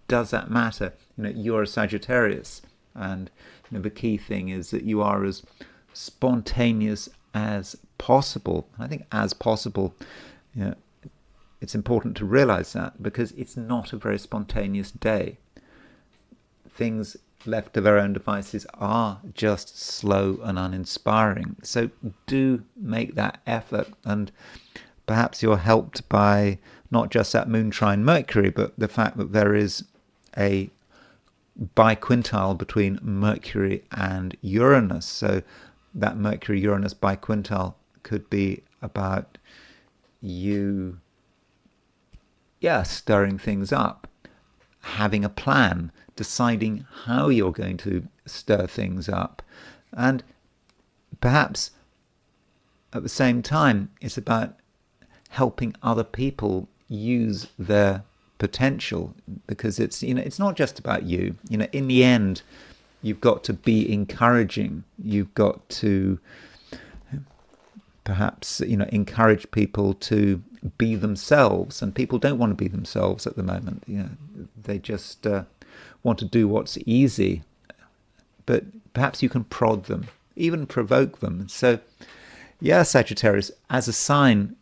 does that matter? You're a Sagittarius, and the key thing is that you are as spontaneous as possible. I think as possible, it's important to realize that, because it's not a very spontaneous day. Things left to their own devices are just slow and uninspiring. So do make that effort, and perhaps you're helped by not just that moon trine Mercury, but the fact that there is a biquintile between Mercury and Uranus. So that Mercury-Uranus biquintile could be about you, stirring things up, having a plan, deciding how you're going to stir things up. And perhaps at the same time, it's about helping other people use their potential, because it's not just about you. In the end, you've got to be encouraging. You've got to perhaps encourage people to be themselves, and people don't want to be themselves at the moment. They just want to do what's easy, but perhaps you can prod them, even provoke them. So Sagittarius, as a sign,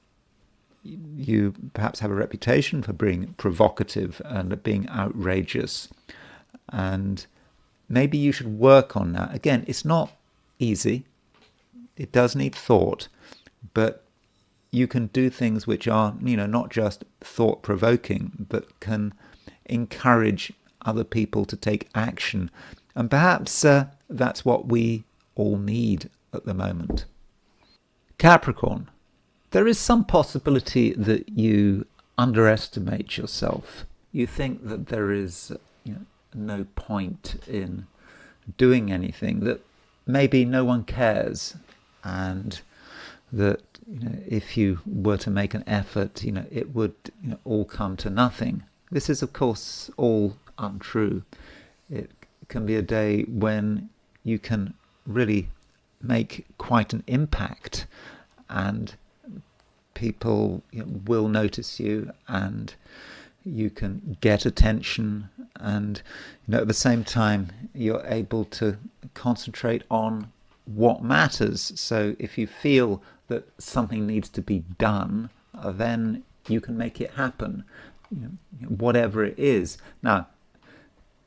you perhaps have a reputation for being provocative and being outrageous, and maybe you should work on that. Again, it's not easy. It does need thought, but you can do things which are, not just thought-provoking, but can encourage other people to take action. And perhaps that's what we all need at the moment. Capricorn, there is some possibility that you underestimate yourself. You think that there is no point in doing anything, that maybe no one cares, and that if you were to make an effort, it would all come to nothing. This is, of course, all untrue. It can be a day when you can really make quite an impact, and people will notice you, and you can get attention, and at the same time you're able to concentrate on what matters. So if you feel that something needs to be done, then you can make it happen, whatever it is. Now,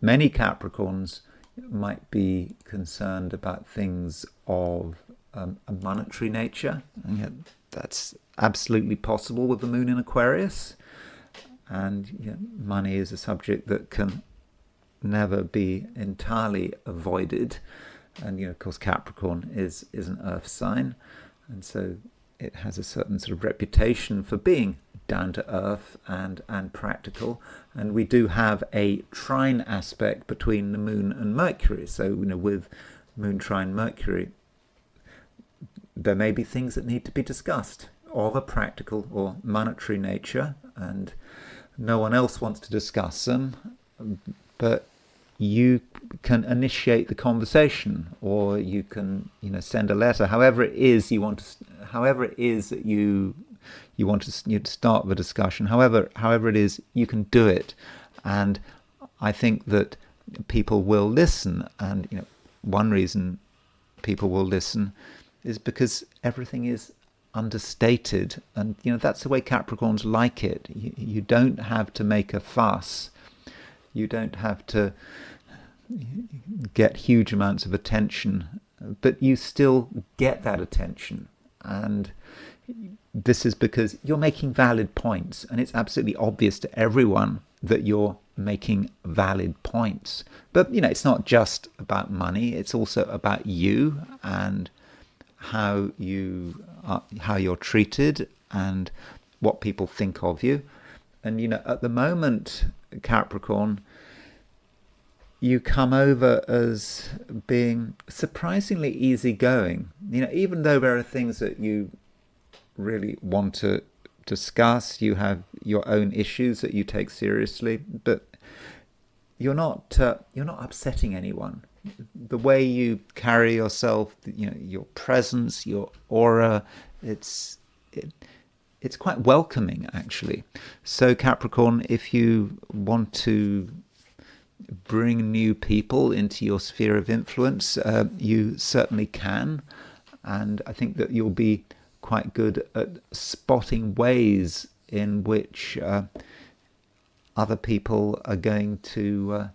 many Capricorns might be concerned about things of a monetary nature, and that's absolutely possible with the moon in Aquarius. And money is a subject that can never be entirely avoided. And of course, Capricorn is an earth sign, and so it has a certain sort of reputation for being down to earth and practical. And we do have a trine aspect between the moon and Mercury. So with moon trine Mercury, there may be things that need to be discussed of a practical or monetary nature, and no one else wants to discuss them, but you can initiate the conversation, or you can send a letter, however it is that you want to start the discussion, however it is, you can do it. And I think that people will listen, and one reason people will listen is because everything is understated, and that's the way Capricorns like it. You don't have to make a fuss, you don't have to get huge amounts of attention, but you still get that attention. And this is because you're making valid points, and it's absolutely obvious to everyone that you're making valid points. But it's not just about money, it's also about you and how you're treated and what people think of you. And at the moment, Capricorn, you come over as being surprisingly easygoing. Even though there are things that you really want to discuss, you have your own issues that you take seriously, but you're not upsetting anyone. The way you carry yourself, your presence, your aura, it's quite welcoming, actually. So Capricorn, if you want to bring new people into your sphere of influence, you certainly can. And I think that you'll be quite good at spotting ways in which other people are going to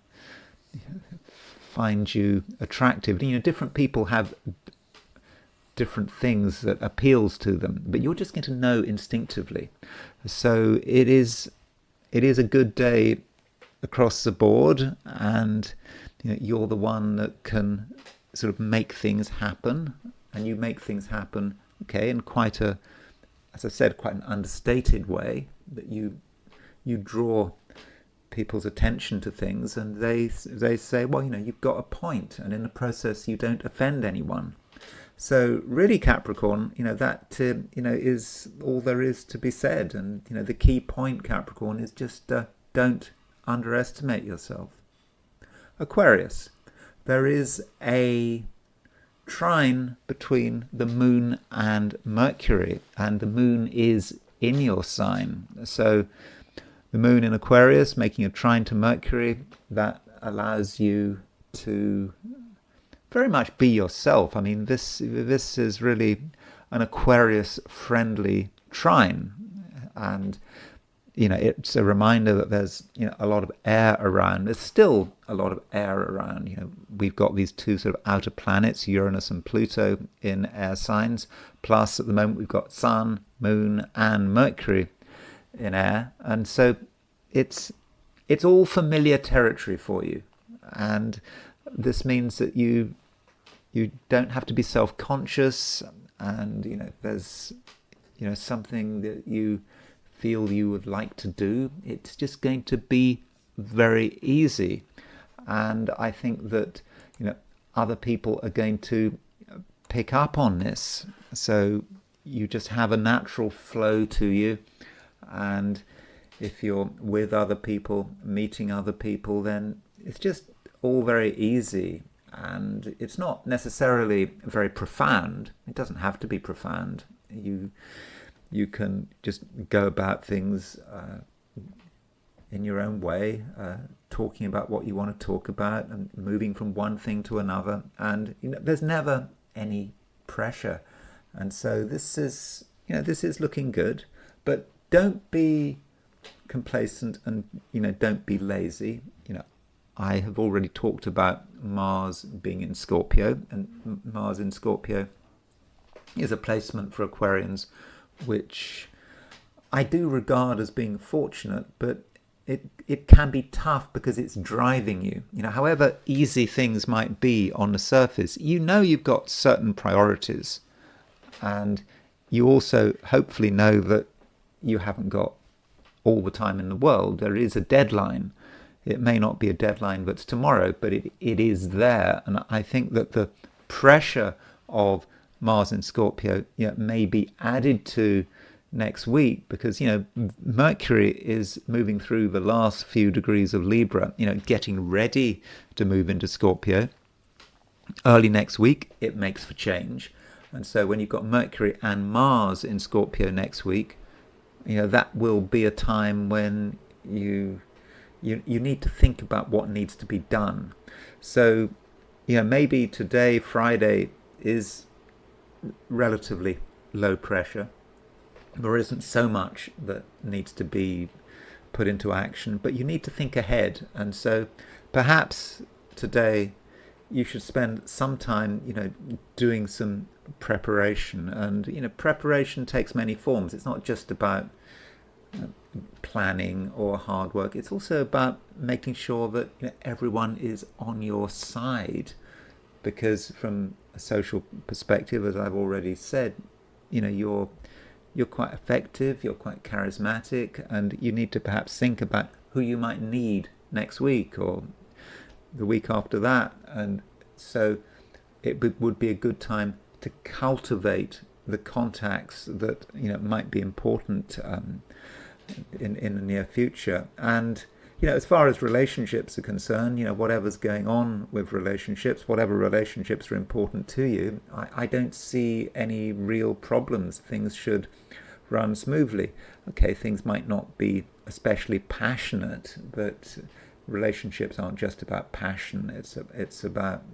find you attractive. Different people have different things that appeals to them, but you're just going to know instinctively. So it is a good day across the board, and you're the one that can sort of make things happen, and you make things happen, in quite as I said, quite an understated way, that you draw people's attention to things, and they say, well, you've got a point, and in the process you don't offend anyone. So really, Capricorn, that is all there is to be said. And the key point, Capricorn, is just don't underestimate yourself. Aquarius, there is a trine between the moon and Mercury, and the moon is in your sign. So the moon in Aquarius making a trine to Mercury, that allows you to very much be yourself. I mean, this is really an Aquarius-friendly trine, and it's a reminder that there's a lot of air around. There's still a lot of air around. We've got these two sort of outer planets, Uranus and Pluto, in air signs. Plus, at the moment, we've got Sun, Moon, and Mercury in air, and so it's all familiar territory for you. And this means that you don't have to be self-conscious, and there's something that you feel you would like to do, it's just going to be very easy. And I think that other people are going to pick up on this, so you just have a natural flow to you. And if you're with other people, meeting other people, then it's just all very easy. And it's not necessarily very profound. It doesn't have to be profound. You can just go about things in your own way, talking about what you want to talk about and moving from one thing to another. And there's never any pressure. And so this is looking good. But don't be complacent, and don't be lazy. I have already talked about Mars being in Scorpio, and Mars in Scorpio is a placement for Aquarians which I do regard as being fortunate, but it can be tough because it's driving you. However easy things might be on the surface, you've got certain priorities, and you also hopefully know that you haven't got all the time in the world. There is a deadline. It may not be a deadline that's tomorrow, but it is there. And I think that the pressure of Mars in Scorpio may be added to next week, because Mercury is moving through the last few degrees of Libra, getting ready to move into Scorpio. Early next week it makes for change. And so when you've got Mercury and Mars in Scorpio next week, that will be a time when you need to think about what needs to be done. So maybe today, Friday, is relatively low pressure. There isn't so much that needs to be put into action, but you need to think ahead. And so perhaps today you should spend some time doing some preparation. And preparation takes many forms. It's not just about planning or hard work. It's also about making sure that everyone is on your side, because from a social perspective, as I've already said, you're quite effective, you're quite charismatic, and you need to perhaps think about who you might need next week or the week after that. And so it would be a good time to cultivate the contacts that might be important in the near future. And as far as relationships are concerned, whatever's going on with relationships, whatever relationships are important to you, I don't see any real problems. Things should run smoothly. Okay, things might not be especially passionate, but relationships aren't just about passion. It's about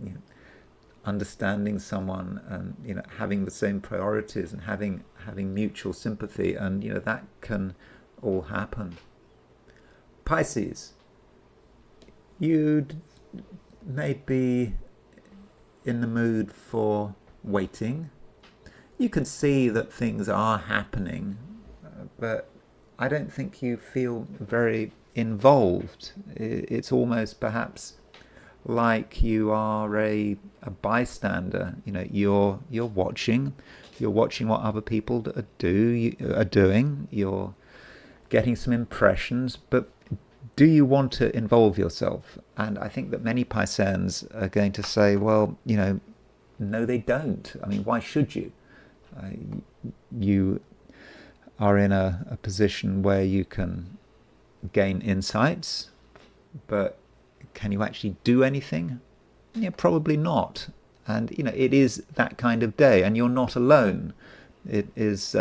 understanding someone, and having the same priorities, and having mutual sympathy, and that can all happen. Pisces, you may be in the mood for waiting. You can see that things are happening, but I don't think you feel very involved. It's almost perhaps like you are a bystander. You're watching what other people are doing. You're getting some impressions, but do you want to involve yourself? And I think that many Pisceans are going to say, well, no, they don't. I mean, why should you? You are in a position where you can gain insights, but can you actually do anything? Probably not. And it is that kind of day, and you're not alone. It is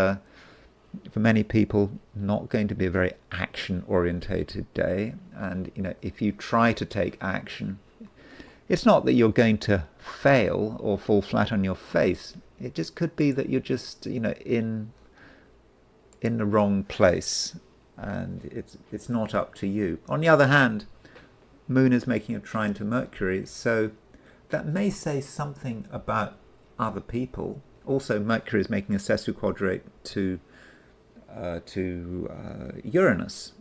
for many people not going to be a very action orientated day. And if you try to take action, it's not that you're going to fail or fall flat on your face. It just could be that you're just in the wrong place, and it's not up to you. On the other hand, Moon is making a trine to Mercury, so that may say something about other people. Also, Mercury is making a sesquiquadrate to Uranus,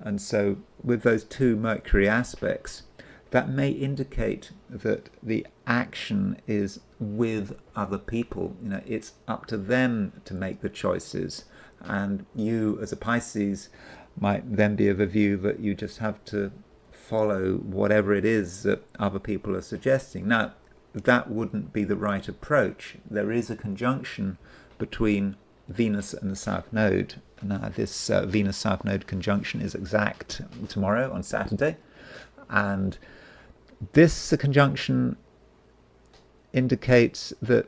and so with those two Mercury aspects, that may indicate that the action is with other people. It's up to them to make the choices, and you as a Pisces might then be of a view that you just have to follow whatever it is that other people are suggesting. Now, that wouldn't be the right approach. There is a conjunction between Venus and the South Node. Now, this Venus-South Node conjunction is exact tomorrow on Saturday, and this conjunction indicates that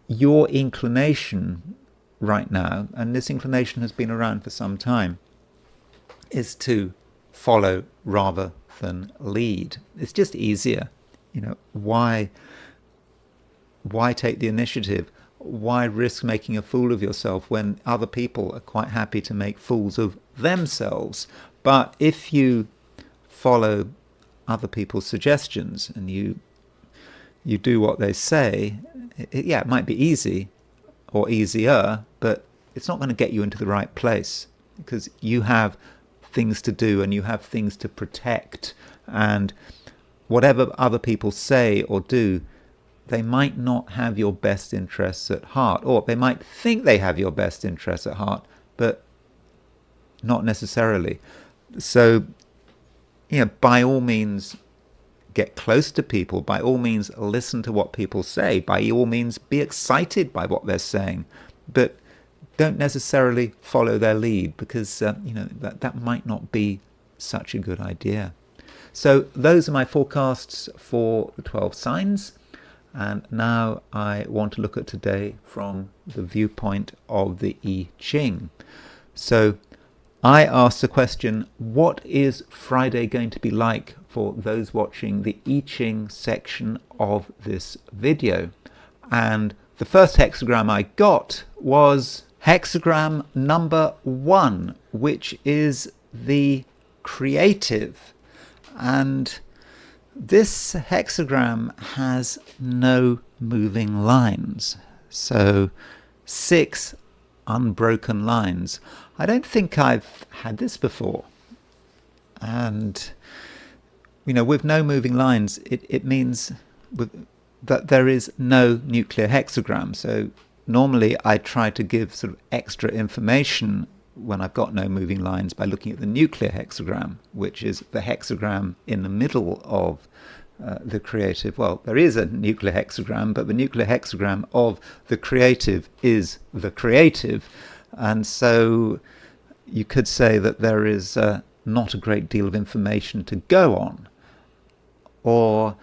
your inclination right now, and this inclination has been around for some time, is to follow rather than lead. It's just easier. Why take the initiative? Why risk making a fool of yourself when other people are quite happy to make fools of themselves? But if you follow other people's suggestions and you do what they say, it might be easy or easier, but it's not going to get you into the right place, because you have things to do and you have things to protect, and whatever other people say or do, they might not have your best interests at heart, or they might think they have your best interests at heart, but not necessarily. So, by all means, get close to people. By all means, listen to what people say. By all means, be excited by what they're saying, but don't necessarily follow their lead, because that might not be such a good idea. So those are my forecasts for the 12 signs. And now I want to look at today from the viewpoint of the I Ching. So I asked the question, what is Friday going to be like for those watching the I Ching section of this video? And the first hexagram I got was hexagram number 1, which is the creative. And this hexagram has no moving lines. So 6 unbroken lines. I don't think I've had this before. And, with no moving lines, it means that there is no nuclear hexagram. So normally I try to give sort of extra information when I've got no moving lines by looking at the nuclear hexagram, which is the hexagram in the middle of the creative. Well, there is a nuclear hexagram, but the nuclear hexagram of the creative is the creative. And so you could say that there is not a great deal of information to go on, or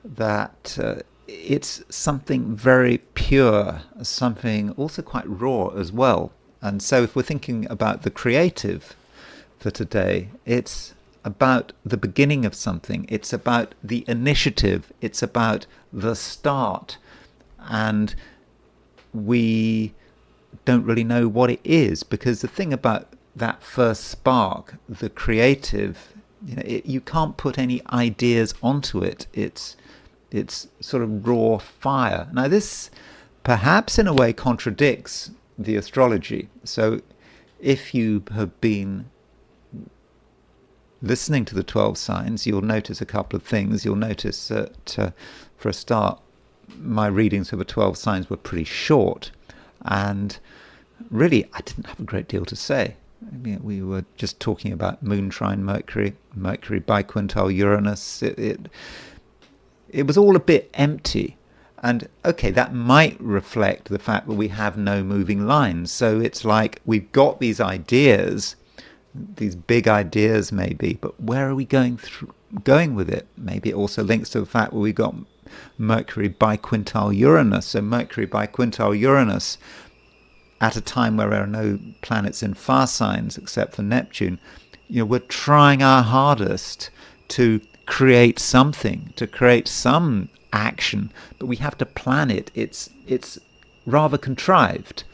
that it's something very pure, something also quite raw as well. And so if we're thinking about the creative for today, it's about the beginning of something. It's about the initiative. It's about the start. And we don't really know what it is, because the thing about that first spark, the creative, you can't put any ideas onto it. It's sort of raw fire. Now this perhaps in a way contradicts the astrology. So if you have been listening to the 12 signs, you'll notice a couple of things. You'll notice that for a start, my readings for the 12 signs were pretty short, and really I didn't have a great deal to say. We were just talking about moon trine Mercury, Mercury biquintile Uranus. It was all a bit empty. And okay, that might reflect the fact that we have no moving lines. So it's like we've got these ideas, these big ideas maybe, but where are we going with it? Maybe it also links to the fact that we got Mercury biquintile Uranus. So Mercury biquintile Uranus, at a time where there are no planets in fire signs except for Neptune, we're trying our hardest to create something, to create some action, but we have to plan it. It's rather contrived.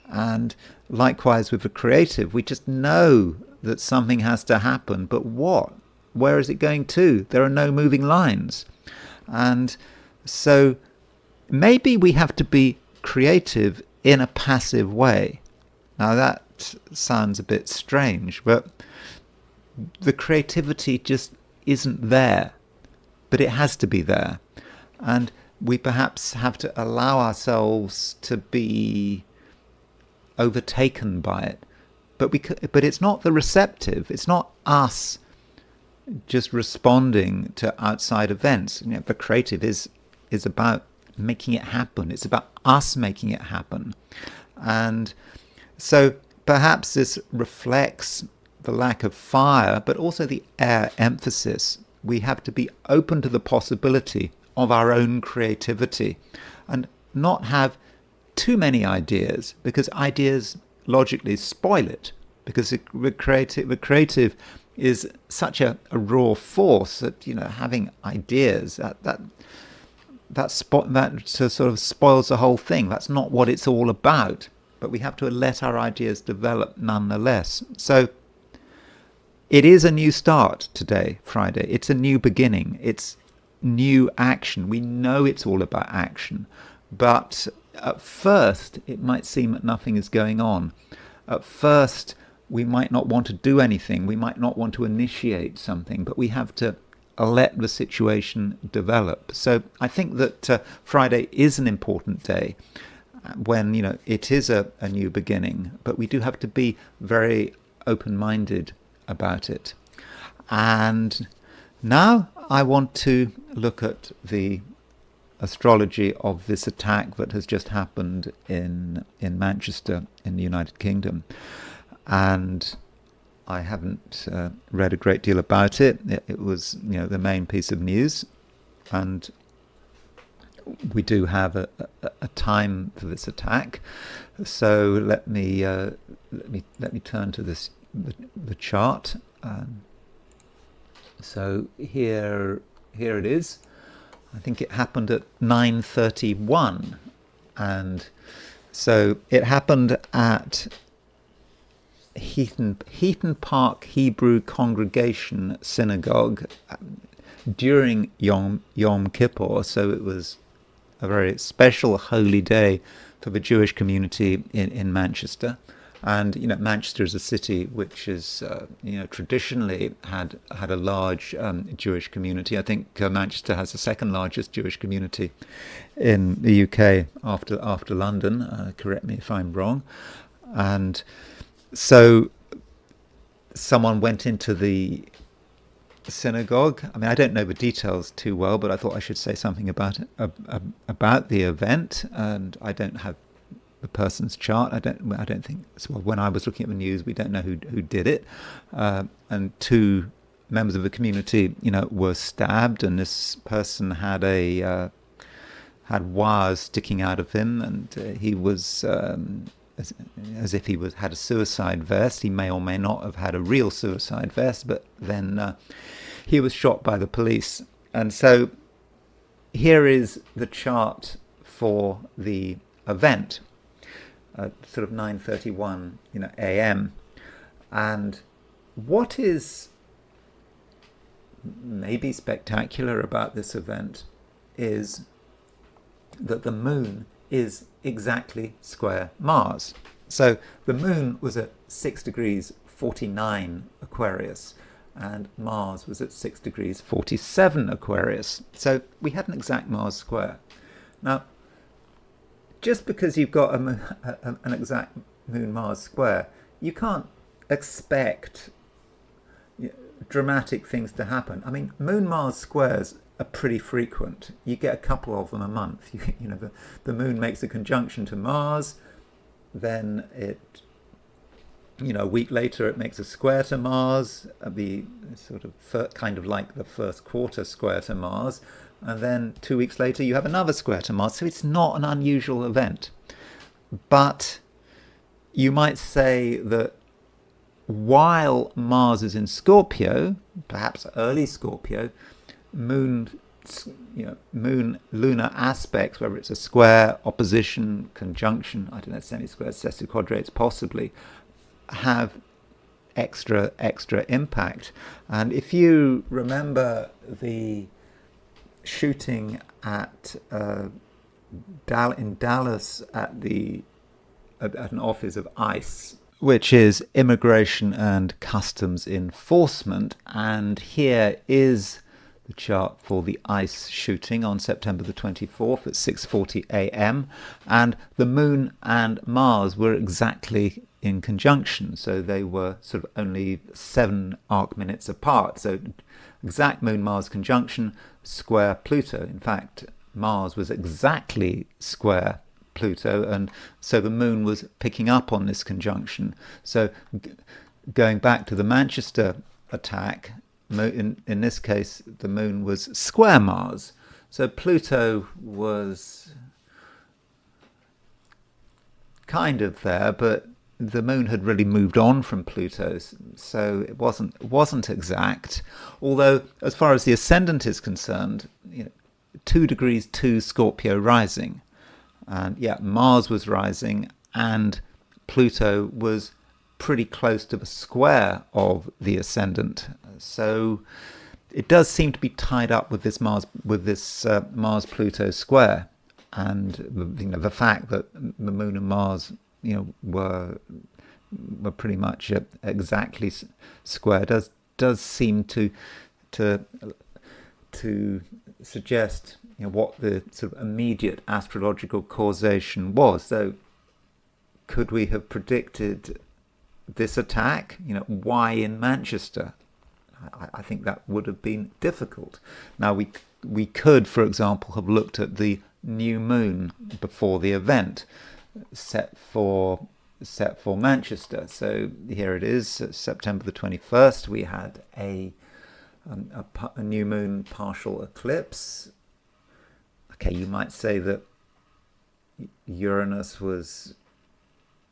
And likewise with the creative, we just know that something has to happen, but what? Where is it going to? There are no moving lines. And so maybe we have to be creative in a passive way. Now that sounds a bit strange, but the creativity just isn't there, but it has to be there. And we perhaps have to allow ourselves to be overtaken by it. But it's not the receptive. It's not us just responding to outside events. The creative is about making it happen. It's about us making it happen. And so perhaps this reflects the lack of fire, but also the air emphasis. We have to be open to the possibility of our own creativity and not have too many ideas, because ideas logically spoil it, because the creative is such a raw force that, having ideas, that sort of spoils the whole thing. That's not what it's all about. But we have to let our ideas develop nonetheless. So it is a new start today, Friday. It's a new beginning. It's new action. We know it's all about action. But at first, it might seem that nothing is going on. At first, we might not want to do anything. We might not want to initiate something. But we have to let the situation develop. So I think that Friday is an important day when, it is a new beginning. But we do have to be very open-minded about it. And now I want to look at the astrology of this attack that has just happened in Manchester in the United Kingdom. And I haven't read a great deal about it. It was, the main piece of news, and we do have a time for this attack. So let me turn to the chart. So here it is. I think it happened at 9:31, and so it happened at Heaton Park Hebrew Congregation Synagogue during Yom Kippur. So it was a very special holy day for the Jewish community in Manchester. And Manchester is a city which is traditionally had a large Jewish community. I think Manchester has the second largest Jewish community in the UK after London. Correct me if I'm wrong. And so someone went into the synagogue. I mean, I don't know the details too well, but I thought I should say something about it, about the event. And I don't have the person's chart. I don't think. So when I was looking at the news, we don't know who did it. And two members of the community, were stabbed, and this person had had wires sticking out of him, and he was. As if he had a suicide vest. He may or may not have had a real suicide vest, but then he was shot by the police. And so here is the chart for the event at sort of 9:31 a.m. And what is maybe spectacular about this event is that the moon is exactly square Mars. So the moon was at 6 degrees 49 Aquarius, and Mars was at 6 degrees 47 Aquarius. So we had an exact Mars square. Now, just because you've got an exact Moon-Mars square, you can't expect dramatic things to happen. I mean, Moon-Mars squares are pretty frequent. You get a couple of them a month. The moon makes a conjunction to Mars, then a week later it makes a square to Mars, the sort of kind of like the first quarter square to Mars, and then 2 weeks later you have another square to Mars. So it's not an unusual event. But you might say that while Mars is in Scorpio, perhaps early Scorpio, moon lunar aspects, whether it's a square, opposition, conjunction, I don't know, semi-squares, sesquiquadrates possibly, have extra impact. And if you remember the shooting in Dallas at an office of ICE, which is Immigration and Customs Enforcement, and here is the chart for the ICE shooting on September the 24th at 6:40 a.m. And the Moon and Mars were exactly in conjunction, so they were sort of only 7 arc minutes apart. So exact Moon-Mars conjunction, square Pluto. In fact, Mars was exactly square Pluto, and so the Moon was picking up on this conjunction. So going back to the Manchester attack, in this case, the Moon was square Mars. So Pluto was kind of there, but the moon had really moved on from Pluto, so it wasn't exact. Although, as far as the ascendant is concerned, 2 degrees to Scorpio rising, and yeah, Mars was rising, and Pluto was pretty close to the square of the ascendant. So it does seem to be tied up with this Mars Pluto square, and the fact that the Moon and Mars were pretty much exactly square does seem to suggest what the sort of immediate astrological causation was. So could we have predicted this attack? Why in Manchester? I think that would have been difficult. Now we could, for example, have looked at the new moon before the event set for Manchester. So here it is, September the 21st. We had a new moon partial eclipse. Okay, you might say that Uranus was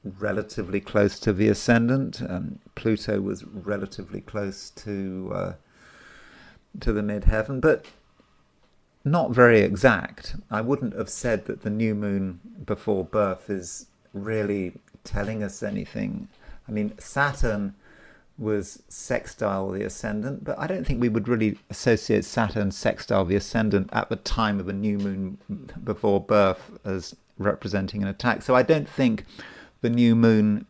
relatively close to the ascendant. Pluto was relatively close to the midheaven, but not very exact. I wouldn't have said that the new moon before birth is really telling us anything. I mean, Saturn was sextile the ascendant, but I don't think we would really associate Saturn sextile the ascendant at the time of a new moon before birth as representing an attack. So I don't think the new moon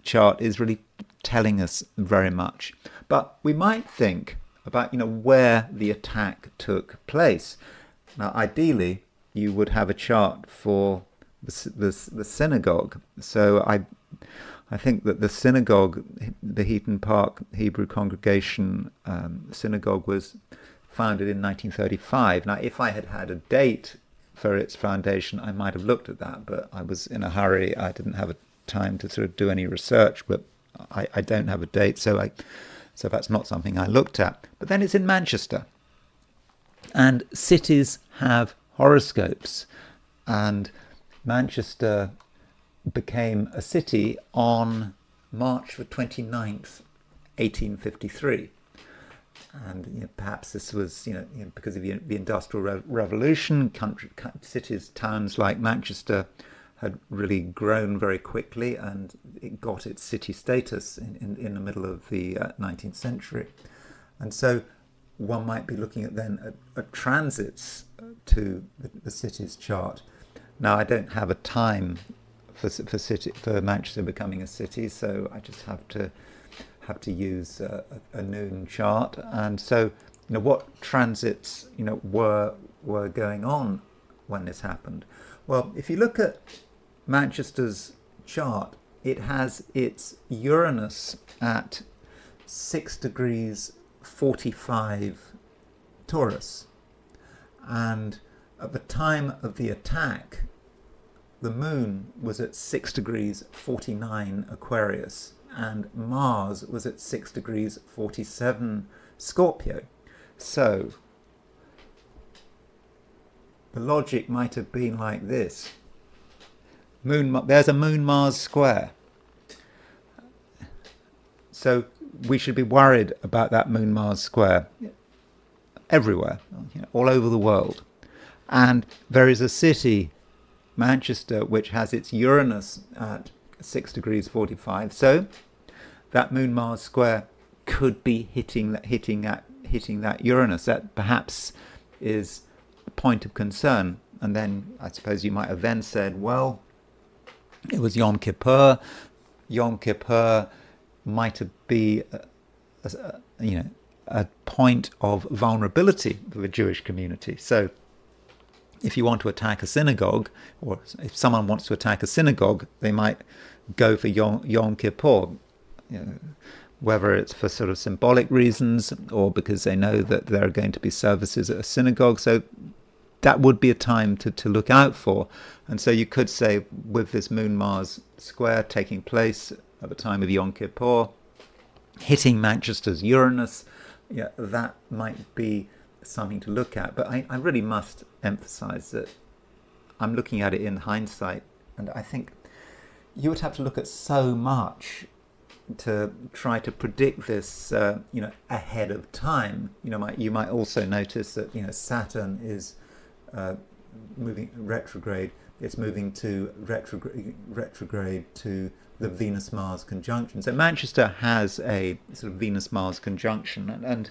chart is really telling us very much. But we might think about where the attack took place. Now, ideally, you would have a chart for the synagogue. So I think that the synagogue, the Heaton Park Hebrew congregation synagogue, was founded in 1935. Now, if I had had a date for its foundation, I might have looked at that, but I was in a hurry. I didn't have time to sort of do any research, but I don't have a date, so that's not something I looked at. But then it's in Manchester, and cities have horoscopes, and Manchester became a city on March the 29th, 1853. And perhaps this was because of the Industrial Revolution. Cities, towns like Manchester had really grown very quickly, and it got its city status in the middle of the 19th century. And so one might be looking at then at transits to the city's chart. Now, I don't have a time for Manchester becoming a city, so I just have to use a noon chart. And so what transits were going on when this happened. Well, if you look at Manchester's chart, it has its Uranus at 6 degrees 45 Taurus, and at the time of the attack, the moon was at 6 degrees 49 Aquarius, and Mars was at 6 degrees 47 Scorpio. So the logic might have been like this. There's a Moon-Mars square. So we should be worried about that Moon-Mars square everywhere, all over the world. And there is a city, Manchester, which has its Uranus at 6 degrees 45. So that Moon-Mars square could be hitting that Uranus. That perhaps is a point of concern. And then I suppose you might have then said, well, it was Yom Kippur. Yom Kippur might be a point of vulnerability for the Jewish community. So if you want to attack a synagogue, or if someone wants to attack a synagogue, they might go for Yom Kippur, whether it's for sort of symbolic reasons or because they know that there are going to be services at a synagogue. So that would be a time to look out for. And so you could say, with this Moon-Mars square taking place at the time of Yom Kippur, hitting Manchester's Uranus, that might be something to look at. But I really must emphasize that I'm looking at it in hindsight, and I think you would have to look at so much to try to predict this, ahead of time. You might also notice that Saturn is moving retrograde. It's moving to retrograde to the Venus-Mars conjunction. So Manchester has a sort of Venus-Mars conjunction, and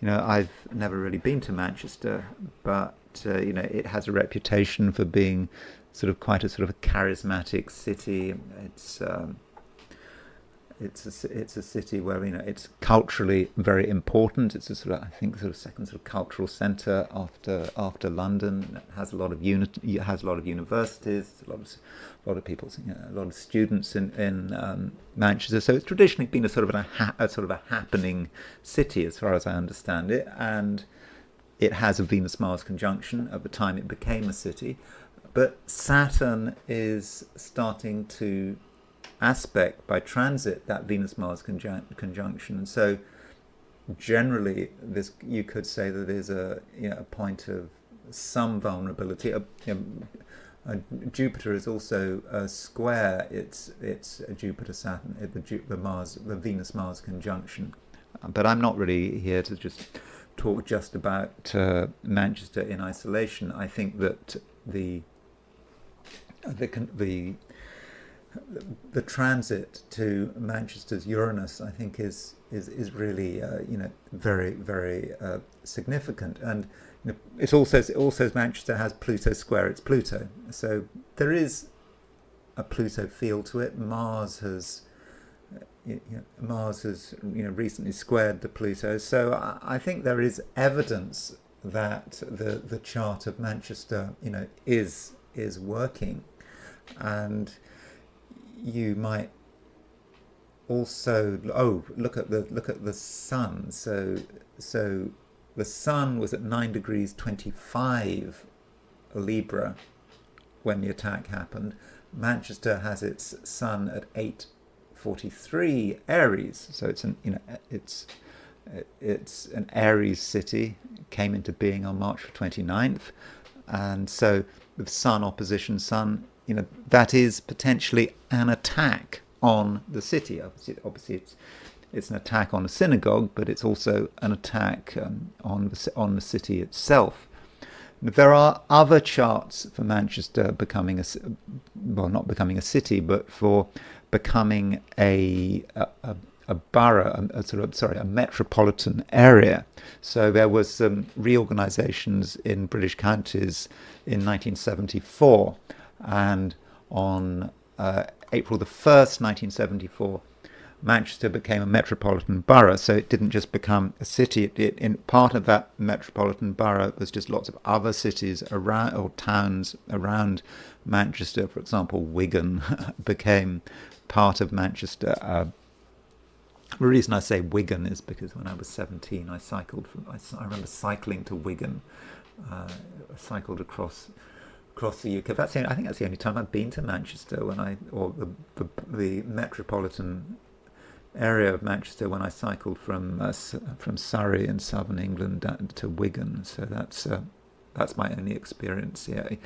I've never really been to Manchester, but it has a reputation for being sort of quite a sort of a charismatic city. It's a city where it's culturally very important. It's a sort of, I think, sort of second sort of cultural centre after London. It has a lot of it has a lot of universities, a lot of people, a lot of students in Manchester. So it's traditionally been a sort of a happening city, as far as I understand it, and it has a Venus-Mars conjunction at the time it became a city. But Saturn is starting to aspect by transit that Venus-Mars conjunction, and so generally you could say that there's a point of some vulnerability. Jupiter is also a square. It's a Jupiter-Saturn, the Venus-Mars conjunction. But I'm not really here to just talk just about Manchester in isolation. I think that the transit to Manchester's Uranus, I think, is really very, very significant, and it's also Manchester has Pluto square its Pluto, so there is a Pluto feel to it. Mars has recently squared the Pluto, so I think there is evidence that the chart of Manchester is working. And you might also look at the sun. So the sun was at 9 degrees 25 Libra when the attack happened. Manchester has its sun at 8:43 Aries. So it's an Aries city. It came into being on March 29th, and so with Sun opposition Sun, that is potentially an attack on the city. Obviously, it's an attack on a synagogue, but it's also an attack on the city itself. There are other charts for Manchester becoming not becoming a city, but for becoming a borough, a metropolitan area. So there was some reorganisations in British counties in 1974, and on April the 1st, 1974, Manchester became a metropolitan borough. So it didn't just become a city. In part of that metropolitan borough was just lots of other cities around, or towns around Manchester. For example, Wigan became part of Manchester. The reason I say Wigan is because when I was 17, I remember cycling to Wigan. I cycled across the UK. I think that's the only time I've been to Manchester, the metropolitan area of Manchester, when I cycled from Surrey in southern England down to Wigan. So that's my only experience. Yeah, I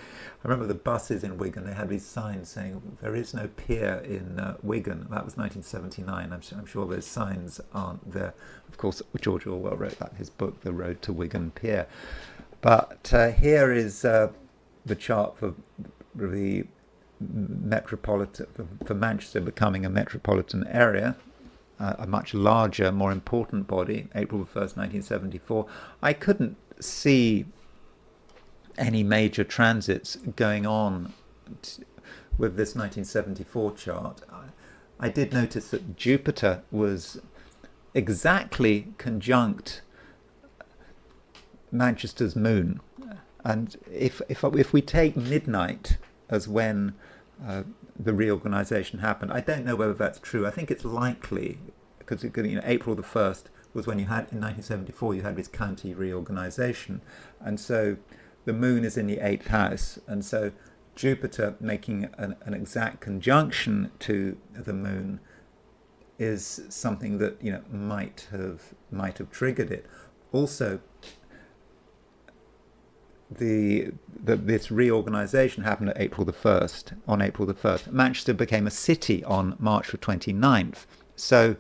remember the buses in Wigan. They had these signs saying there is no pier in Wigan. That was 1979. I'm sure those signs aren't there. Of course, George Orwell wrote that in his book, The Road to Wigan Pier. But here is the chart for the metropolitan, for Manchester becoming a metropolitan area. A much larger, more important body, April 1st, 1974. I couldn't see any major transits going on with this 1974 chart. I did notice that Jupiter was exactly conjunct Manchester's moon. And if we take midnight as when the reorganisation happened, I don't know whether that's true. I think it's likely, because April the 1st was when you had, in 1974, you had this county reorganisation. And so the moon is in the 8th house. And so Jupiter making an exact conjunction to the moon is something that might have triggered it. Also, this reorganisation happened at April the 1st. On April the 1st, Manchester became a city on March the 29th. So,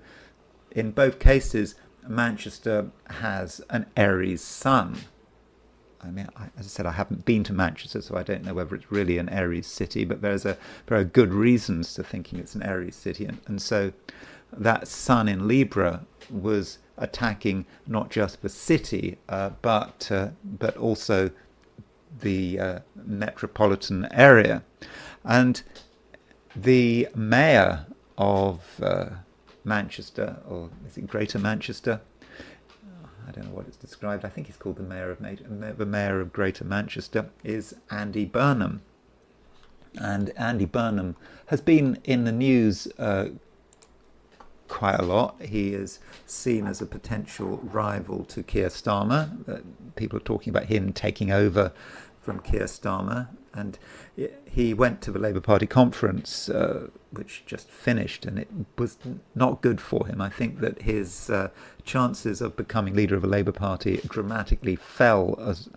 in both cases, Manchester has an Aries sun. I mean, as I said, I haven't been to Manchester, so I don't know whether it's really an Aries city, but there are good reasons to thinking it's an Aries city. And so that sun in Libra was attacking not just the city, but also the metropolitan area. And the mayor of Manchester, or is it Greater Manchester? I don't know what it's described. I think he's called the mayor of Greater Manchester, is Andy Burnham. And Andy Burnham has been in the news quite a lot. He is seen as a potential rival to Keir Starmer. People are talking about him taking over from Keir Starmer. And he went to the Labour Party conference, which just finished, and it was not good for him. I think that his chances of becoming leader of the Labour Party dramatically fell as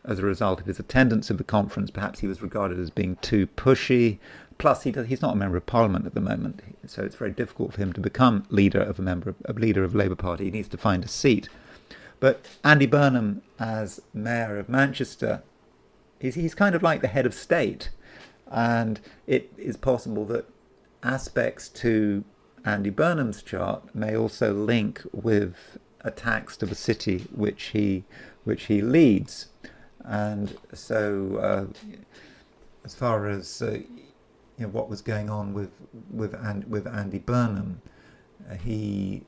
a result of his attendance of the conference. Perhaps he was regarded as being too pushy. Plus, he's not a member of Parliament at the moment, so it's very difficult for him to become leader of the Labour Party. He needs to find a seat. But Andy Burnham, as mayor of Manchester, he's kind of like the head of state, and it is possible that aspects to Andy Burnham's chart may also link with attacks to the city which he leads. And so, as far as what was going on with Andy Burnham, he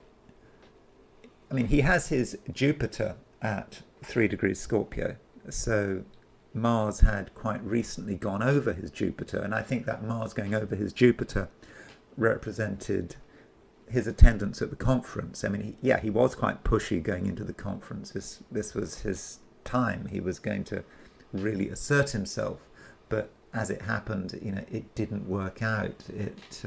has his Jupiter at 3 degrees Scorpio, so Mars had quite recently gone over his Jupiter, and I think that Mars going over his Jupiter represented his attendance at the conference. I mean, he was quite pushy going into the conference. This was his time. He was going to really assert himself, but as it happened, it didn't work out. It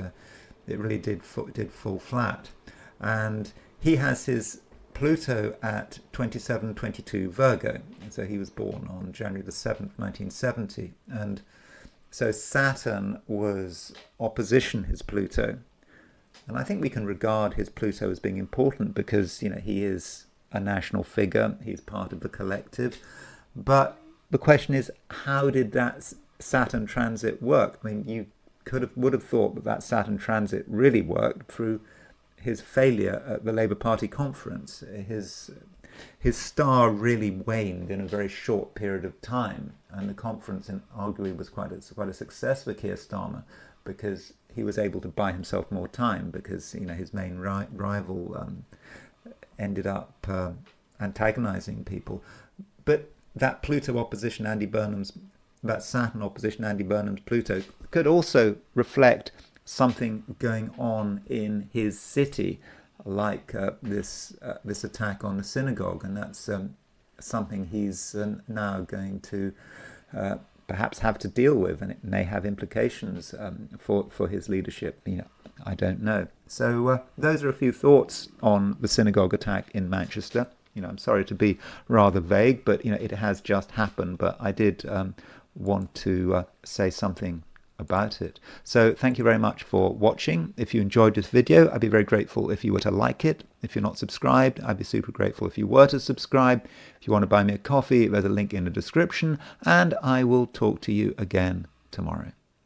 really did fall flat, and he has his Pluto at 2722 Virgo. So he was born on January the 7th, 1970. And so Saturn was opposition his Pluto. And I think we can regard his Pluto as being important because, he is a national figure. He's part of the collective. But the question is, how did that Saturn transit work? I mean, you would have thought that Saturn transit really worked through his failure at the Labour Party conference. His star really waned in a very short period of time, and the conference arguably was quite a success for Keir Starmer because he was able to buy himself more time that his main rival ended up antagonising people. But that Pluto opposition, that Saturn opposition, Andy Burnham's Pluto, could also reflect something going on in his city, like this attack on the synagogue, and that's something he's now going to perhaps have to deal with, and it may have implications for his leadership. I don't know. So those are a few thoughts on the synagogue attack in Manchester. I'm sorry to be rather vague, but it has just happened. But I did want to say something about it. So thank you very much for watching. If you enjoyed this video, I'd be very grateful if you were to like it. If you're not subscribed, I'd be super grateful if you were to subscribe. If you want to buy me a coffee, there's a link in the description, and I will talk to you again tomorrow.